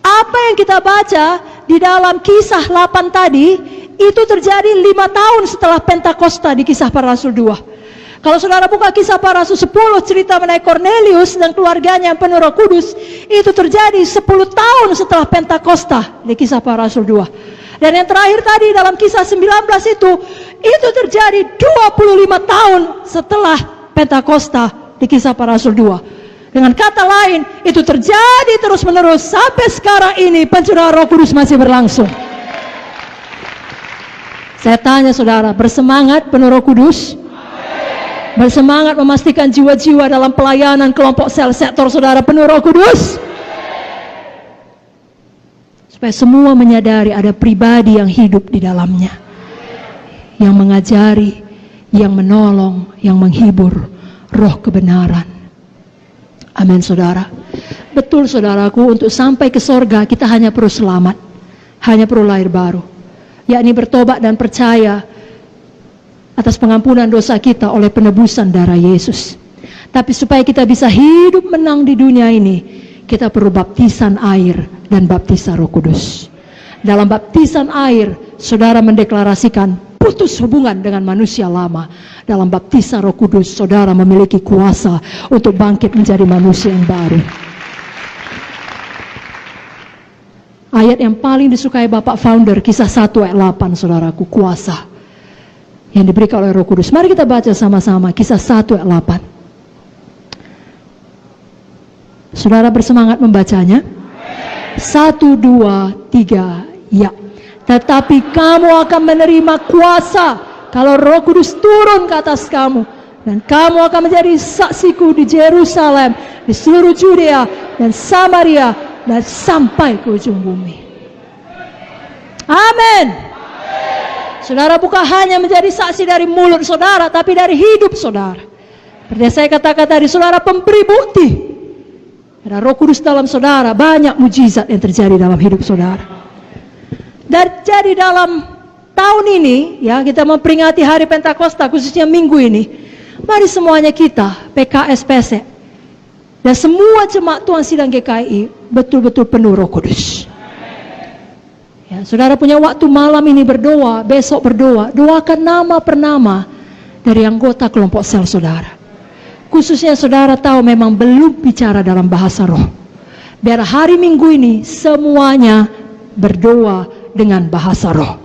Apa yang kita baca di dalam Kisah 8 tadi, itu terjadi 5 tahun setelah Pentakosta di Kisah Para Rasul 2. Kalau saudara buka Kisah Para Rasul 10, cerita mengenai Cornelius dan keluarganya yang penuh Roh Kudus, itu terjadi 10 tahun setelah Pentakosta di Kisah Para Rasul 2. Dan yang terakhir tadi dalam Kisah 19 itu terjadi 25 tahun setelah Pentakosta di Kisah Para Rasul 2. Dengan kata lain, itu terjadi terus-menerus sampai sekarang ini pencurahan Roh Kudus masih berlangsung. Saya tanya saudara, bersemangat penuh Roh Kudus? Bersemangat memastikan jiwa-jiwa dalam pelayanan kelompok sel sektor saudara penuh Roh Kudus? Supaya semua menyadari ada pribadi yang hidup di dalamnya, yang mengajari, yang menolong, yang menghibur, roh kebenaran. Amin saudara. Betul saudaraku, untuk sampai ke sorga kita hanya perlu selamat, hanya perlu lahir baru, yakni bertobat dan percaya atas pengampunan dosa kita oleh penebusan darah Yesus. Tapi supaya kita bisa hidup menang di dunia ini, kita perlu baptisan air dan baptisan Roh Kudus. Dalam baptisan air, saudara mendeklarasikan putus hubungan dengan manusia lama. Dalam baptisan Roh Kudus, saudara memiliki kuasa untuk bangkit menjadi manusia yang baru. Ayat yang paling disukai Bapak Founder, Kisah 1 ayat 8, saudaraku, kuasa. yang diberikan oleh Roh Kudus. Mari kita baca sama-sama Kisah 1 ayat 8. Saudara bersemangat membacanya? 1, 2, 3, ya. Tetapi kamu akan menerima kuasa kalau Roh Kudus turun ke atas kamu, dan kamu akan menjadi saksiku di Yerusalem, di seluruh Judea dan Samaria, dan sampai ke ujung bumi. Amin. Saudara bukan hanya menjadi saksi dari mulut saudara, tapi dari hidup saudara. Seperti saya katakan tadi, saudara pemberi bukti. Ada Roh Kudus dalam saudara, banyak mujizat yang terjadi dalam hidup saudara. Dan jadi dalam tahun ini, ya, kita memperingati hari Pentakosta, khususnya minggu ini. Mari semuanya kita, PKS PSE, dan semua jemaat Tuhan Sidang GKI betul-betul penuh Roh Kudus. Ya, saudara punya waktu malam ini berdoa, besok berdoa, doakan nama per nama dari anggota kelompok sel saudara. Khususnya saudara tahu memang belum bicara dalam bahasa roh. Biar hari Minggu ini semuanya berdoa dengan bahasa roh.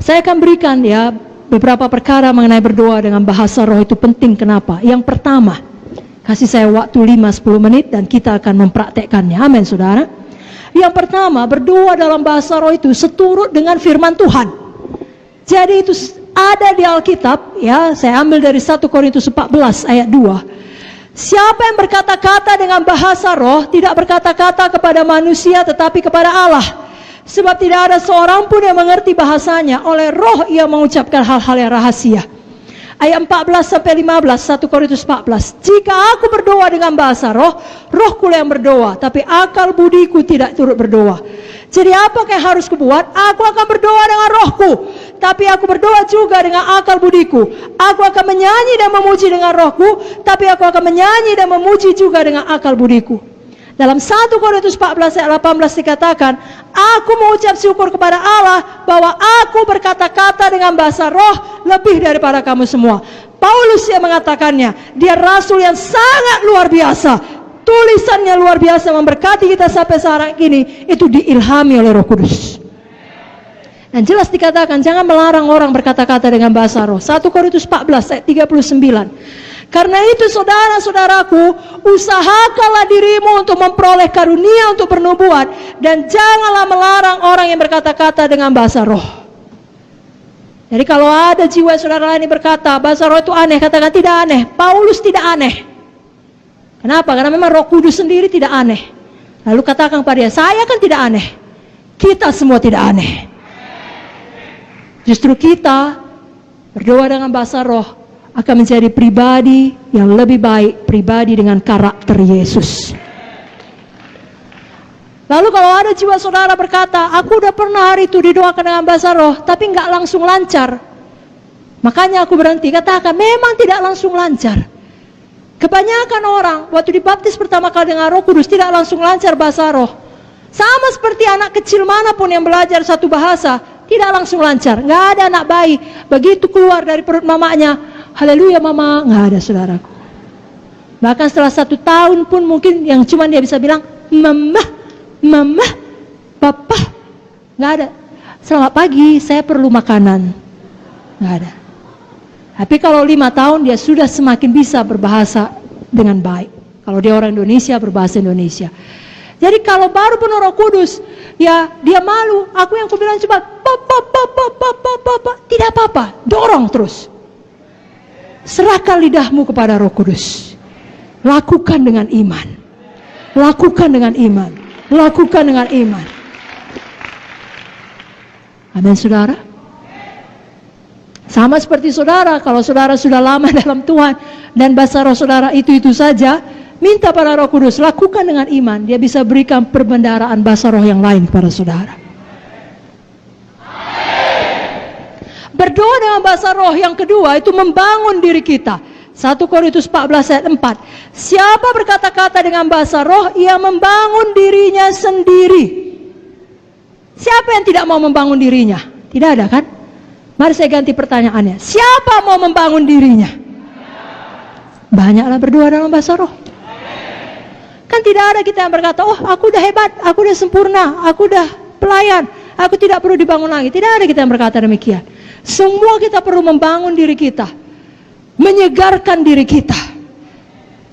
Saya akan berikan ya beberapa perkara mengenai berdoa dengan bahasa roh itu penting. Kenapa? Yang pertama, kasih saya waktu 5-10 menit dan kita akan mempraktekkannya. Amin saudara. Yang pertama, berdoa dalam bahasa roh itu seturut dengan firman Tuhan. Jadi itu ada di Alkitab, ya, saya ambil dari 1 Korintus 14 ayat 2. Siapa yang berkata-kata dengan bahasa roh tidak berkata-kata kepada manusia tetapi kepada Allah. Sebab tidak ada seorang pun yang mengerti bahasanya, oleh roh ia mengucapkan hal-hal yang rahasia. Ayat 14-15, 1 Korintus 14. Jika aku berdoa dengan bahasa roh, rohku yang berdoa, tapi akal budiku tidak turut berdoa. Jadi apakah yang harus kubuat? Aku akan berdoa dengan rohku, tapi aku berdoa juga dengan akal budiku. Aku akan menyanyi dan memuji dengan rohku, tapi aku akan menyanyi dan memuji juga dengan akal budiku. Dalam 1 Korintus 14 ayat 18 dikatakan, aku mengucap syukur kepada Allah bahwa aku berkata-kata dengan bahasa roh lebih daripada kamu semua. Paulus yang mengatakannya, dia rasul yang sangat luar biasa. Tulisannya luar biasa, memberkati kita sampai sekarang ini. Itu diilhami oleh Roh Kudus. Dan jelas dikatakan, jangan melarang orang berkata-kata dengan bahasa roh. 1 Korintus 14 ayat 39. Karena itu saudara-saudaraku, usahakanlah dirimu untuk memperoleh karunia untuk bernubuat, dan janganlah melarang orang yang berkata-kata dengan bahasa roh. Jadi kalau ada jiwa saudara lain yang berkata bahasa roh itu aneh, katakan tidak aneh. Paulus tidak aneh. Kenapa? Karena memang Roh Kudus sendiri tidak aneh. Lalu katakan kepada dia, saya kan tidak aneh. Kita semua tidak aneh. Justru kita berdoa dengan bahasa roh akan menjadi pribadi yang lebih baik, pribadi dengan karakter Yesus. Lalu kalau ada jiwa saudara berkata, aku udah pernah hari itu didoakan dengan bahasa roh, tapi nggak langsung lancar. Makanya aku berhenti. Katakan, memang tidak langsung lancar. Kebanyakan orang waktu dibaptis pertama kali dengan Roh Kudus tidak langsung lancar bahasa roh. Sama seperti anak kecil manapun yang belajar satu bahasa, tidak langsung lancar. Nggak ada anak bayi begitu keluar dari perut mamanya, haleluya mama, nggak ada saudaraku. Bahkan setelah 1 tahun pun mungkin yang cuma dia bisa bilang mama, mama, papa, nggak ada. Selamat pagi, saya perlu makanan, nggak ada. Tapi kalau 5 tahun dia sudah semakin bisa berbahasa dengan baik. Kalau dia orang Indonesia, berbahasa Indonesia. Jadi kalau baru penuh Roh Kudus, ya dia malu. Aku yang kubilang coba, papa, tidak apa-apa, dorong terus. Serahkan lidahmu kepada Roh Kudus. Lakukan dengan iman. Lakukan dengan iman. Lakukan dengan iman. Amin saudara. Sama seperti saudara, kalau saudara sudah lama dalam Tuhan dan bahasa roh saudara itu saja, minta pada Roh Kudus, lakukan dengan iman. Dia bisa berikan perbendaharaan bahasa roh yang lain kepada saudara. Berdoa dengan bahasa roh yang kedua itu membangun diri kita. 1 Korintus 14 ayat 4. Siapa berkata-kata dengan bahasa roh, ia membangun dirinya sendiri. Siapa yang tidak mau membangun dirinya? Tidak ada kan? Mari saya ganti pertanyaannya. Siapa mau membangun dirinya? Banyaklah berdoa dalam bahasa roh. Kan tidak ada kita yang berkata, oh aku udah hebat, aku udah sempurna, aku udah pelayan, aku tidak perlu dibangun lagi. Tidak ada kita yang berkata demikian. Semua kita perlu membangun diri kita, menyegarkan diri kita.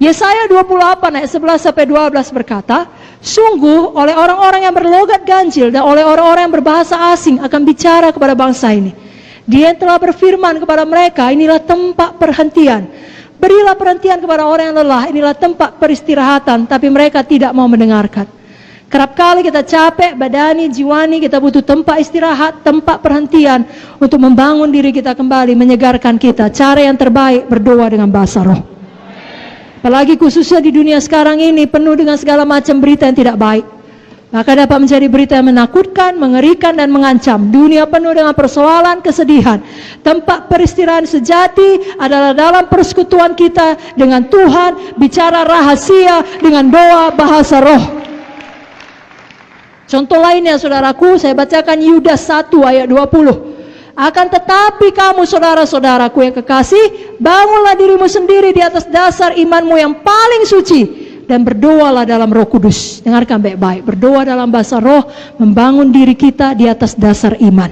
Yesaya 28 ayat 11-12 berkata, sungguh oleh orang-orang yang berlogat ganjil dan oleh orang-orang yang berbahasa asing akan bicara kepada bangsa ini. Dia yang telah berfirman kepada mereka, inilah tempat perhentian. Berilah perhentian kepada orang yang lelah, inilah tempat peristirahatan, tapi mereka tidak mau mendengarkan. Kerap kali kita capek, badani, jiwani, kita butuh tempat istirahat, tempat perhentian untuk membangun diri kita kembali, menyegarkan kita. Cara yang terbaik berdoa dengan bahasa roh. Apalagi khususnya di dunia sekarang ini penuh dengan segala macam berita yang tidak baik. Maka dapat menjadi berita yang menakutkan, mengerikan, dan mengancam. Dunia penuh dengan persoalan, kesedihan. Tempat peristirahatan sejati adalah dalam persekutuan kita dengan Tuhan, bicara rahasia dengan doa bahasa roh. Contoh lainnya saudaraku, saya bacakan Yudas 1 ayat 20. Akan tetapi kamu saudara-saudaraku yang kekasih, bangunlah dirimu sendiri di atas dasar imanmu yang paling suci, dan berdoalah dalam Roh Kudus. Dengarkan baik-baik, berdoa dalam bahasa roh, membangun diri kita di atas dasar iman.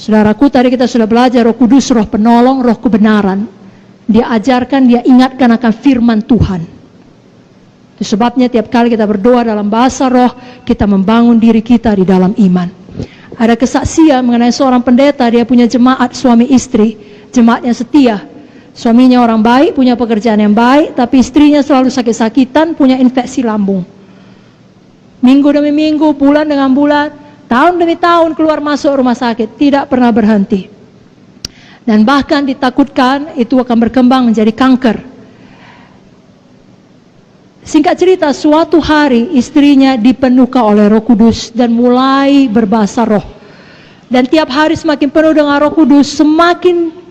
Saudaraku, tadi kita sudah belajar Roh Kudus, roh penolong, roh kebenaran. Dia ajarkan, dia ingatkan akan firman Tuhan. Itu sebabnya tiap kali kita berdoa dalam bahasa roh, kita membangun diri kita di dalam iman. Ada kesaksian mengenai seorang pendeta, dia punya jemaat suami istri, jemaatnya setia. Suaminya orang baik, punya pekerjaan yang baik, tapi istrinya selalu sakit-sakitan, punya infeksi lambung. Minggu demi minggu, bulan dengan bulan, tahun demi tahun keluar masuk rumah sakit, tidak pernah berhenti. Dan bahkan ditakutkan itu akan berkembang menjadi kanker. Singkat cerita, suatu hari istrinya dipenuhkan oleh Roh Kudus dan mulai berbahasa roh. Dan tiap hari semakin penuh dengan Roh Kudus, semakin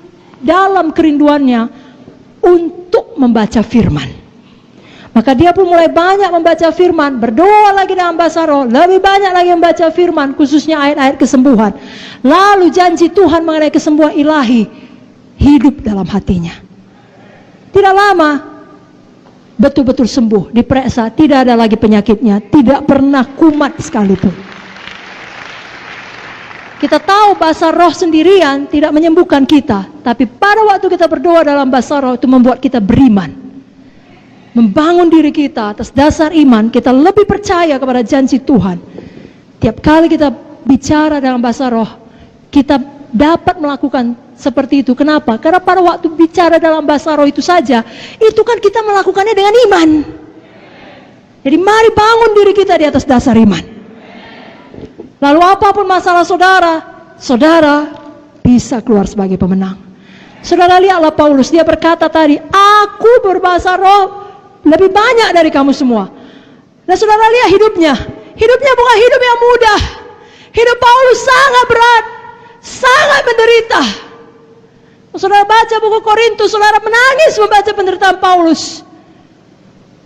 dalam kerinduannya untuk membaca firman. Maka dia pun mulai banyak membaca firman, berdoa lagi dalam bahasa roh, lebih banyak lagi membaca firman, khususnya ayat-ayat kesembuhan. Lalu janji Tuhan mengenai kesembuhan ilahi hidup dalam hatinya. Tidak lama, betul-betul sembuh, diperiksa, tidak ada lagi penyakitnya, tidak pernah kumat sekalipun. Kita tahu bahasa roh sendirian tidak menyembuhkan kita, tapi pada waktu kita berdoa dalam bahasa roh itu membuat kita beriman, membangun diri kita atas dasar iman. Kita lebih percaya kepada janji Tuhan. Tiap kali kita bicara dalam bahasa roh, kita dapat melakukan seperti itu. Kenapa? Karena pada waktu bicara dalam bahasa roh itu saja, itu kan kita melakukannya dengan iman. Jadi mari bangun diri kita di atas dasar iman. Lalu apapun masalah saudara, saudara bisa keluar sebagai pemenang. Saudara lihatlah Paulus, dia berkata tadi, aku berbahasa roh lebih banyak dari kamu semua. Nah saudara lihat hidupnya bukan hidup yang mudah. Hidup Paulus sangat berat, sangat menderita. Saudara baca buku Korintus, saudara menangis membaca penderitaan Paulus.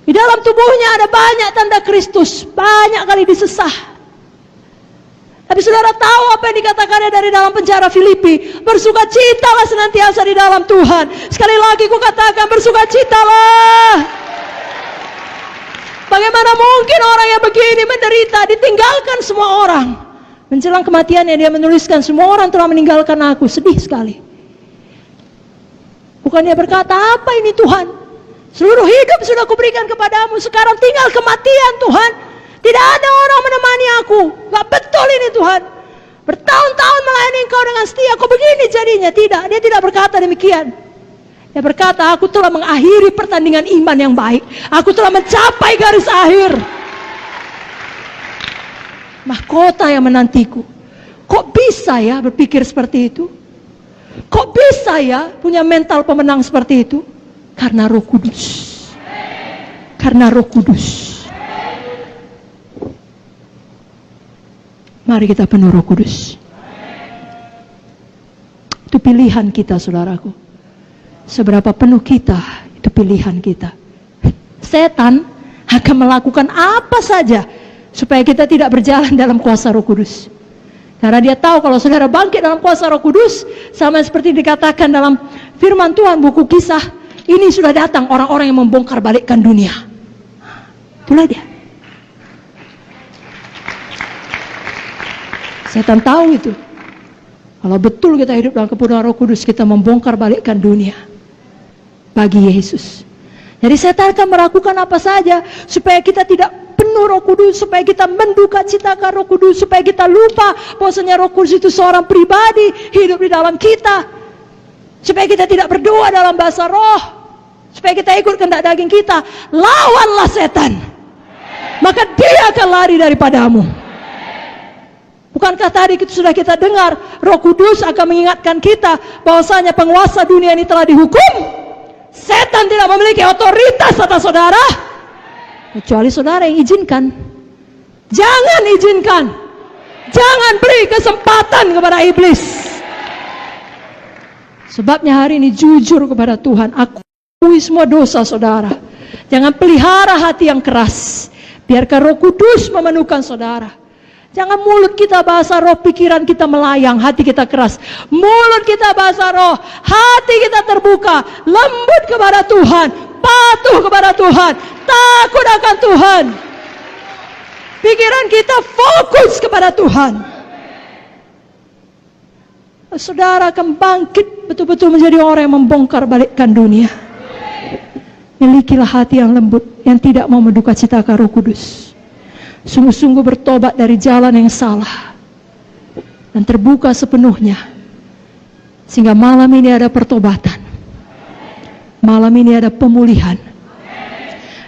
Di dalam tubuhnya ada banyak tanda Kristus, banyak kali disesah. Tapi saudara tahu apa yang dikatakannya dari dalam penjara Filipi, bersukacitalah senantiasa di dalam Tuhan. Sekali lagi ku katakan, bersukacitalah. Bagaimana mungkin orang yang begini menderita, ditinggalkan semua orang. Menjelang kematiannya dia menuliskan, semua orang telah meninggalkan aku, sedih sekali. Bukan dia berkata, apa ini Tuhan? Seluruh hidup sudah kuberikan kepadamu, sekarang tinggal kematian Tuhan. Tidak ada orang menemani aku. Gak betul ini Tuhan. Bertahun-tahun melayani Engkau dengan setia, kok begini jadinya? Tidak, dia tidak berkata demikian. Dia berkata, aku telah mengakhiri pertandingan iman yang baik. Aku telah mencapai garis akhir. Mahkota yang menantiku. Kok bisa ya berpikir seperti itu? Kok bisa ya punya mental pemenang seperti itu? Karena Roh Kudus. Karena Roh Kudus. Mari kita penuh Roh Kudus. Itu pilihan kita saudaraku. Seberapa penuh kita, itu pilihan kita. Setan akan melakukan apa saja supaya kita tidak berjalan dalam kuasa Roh Kudus. Karena dia tahu kalau saudara bangkit dalam kuasa Roh Kudus, sama seperti dikatakan dalam firman Tuhan buku Kisah, ini sudah datang orang-orang yang membongkar balikkan dunia. Itulah dia. Setan tahu itu. Kalau betul kita hidup dalam kepenuhan Roh Kudus, kita membongkar balikkan dunia bagi Yesus. Jadi setan akan melakukan apa saja supaya kita tidak penuh Roh Kudus, supaya kita menduka citakan Roh Kudus, supaya kita lupa bahwasanya Roh Kudus itu seorang pribadi hidup di dalam kita, supaya kita tidak berdoa dalam bahasa roh, supaya kita ikut kehendak daging kita. Lawanlah setan, maka dia akan lari daripadamu. Bukankah tadi sudah kita dengar Roh Kudus akan mengingatkan kita bahwasanya penguasa dunia ini telah dihukum? Setan tidak memiliki otoritas atas saudara, kecuali saudara yang izinkan. Jangan izinkan, jangan beri kesempatan kepada iblis. Sebabnya hari ini jujur kepada Tuhan, akui semua dosa saudara. Jangan pelihara hati yang keras, biarkan Roh Kudus memenuhkan saudara. Jangan mulut kita bahasa roh, pikiran kita melayang, hati kita keras. Mulut kita bahasa roh, hati kita terbuka, lembut kepada Tuhan, patuh kepada Tuhan, takut akan Tuhan. Pikiran kita fokus kepada Tuhan. Saudara akan bangkit betul-betul menjadi orang yang membongkar balikkan dunia. Milikilah hati yang lembut, yang tidak mau menduka citakan Roh Kudus. Sungguh-sungguh bertobat dari jalan yang salah dan terbuka sepenuhnya, sehingga malam ini ada pertobatan, malam ini ada pemulihan,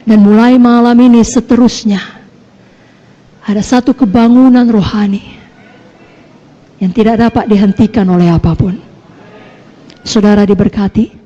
dan mulai malam ini seterusnya ada satu kebangunan rohani yang tidak dapat dihentikan oleh apapun. Saudara diberkati.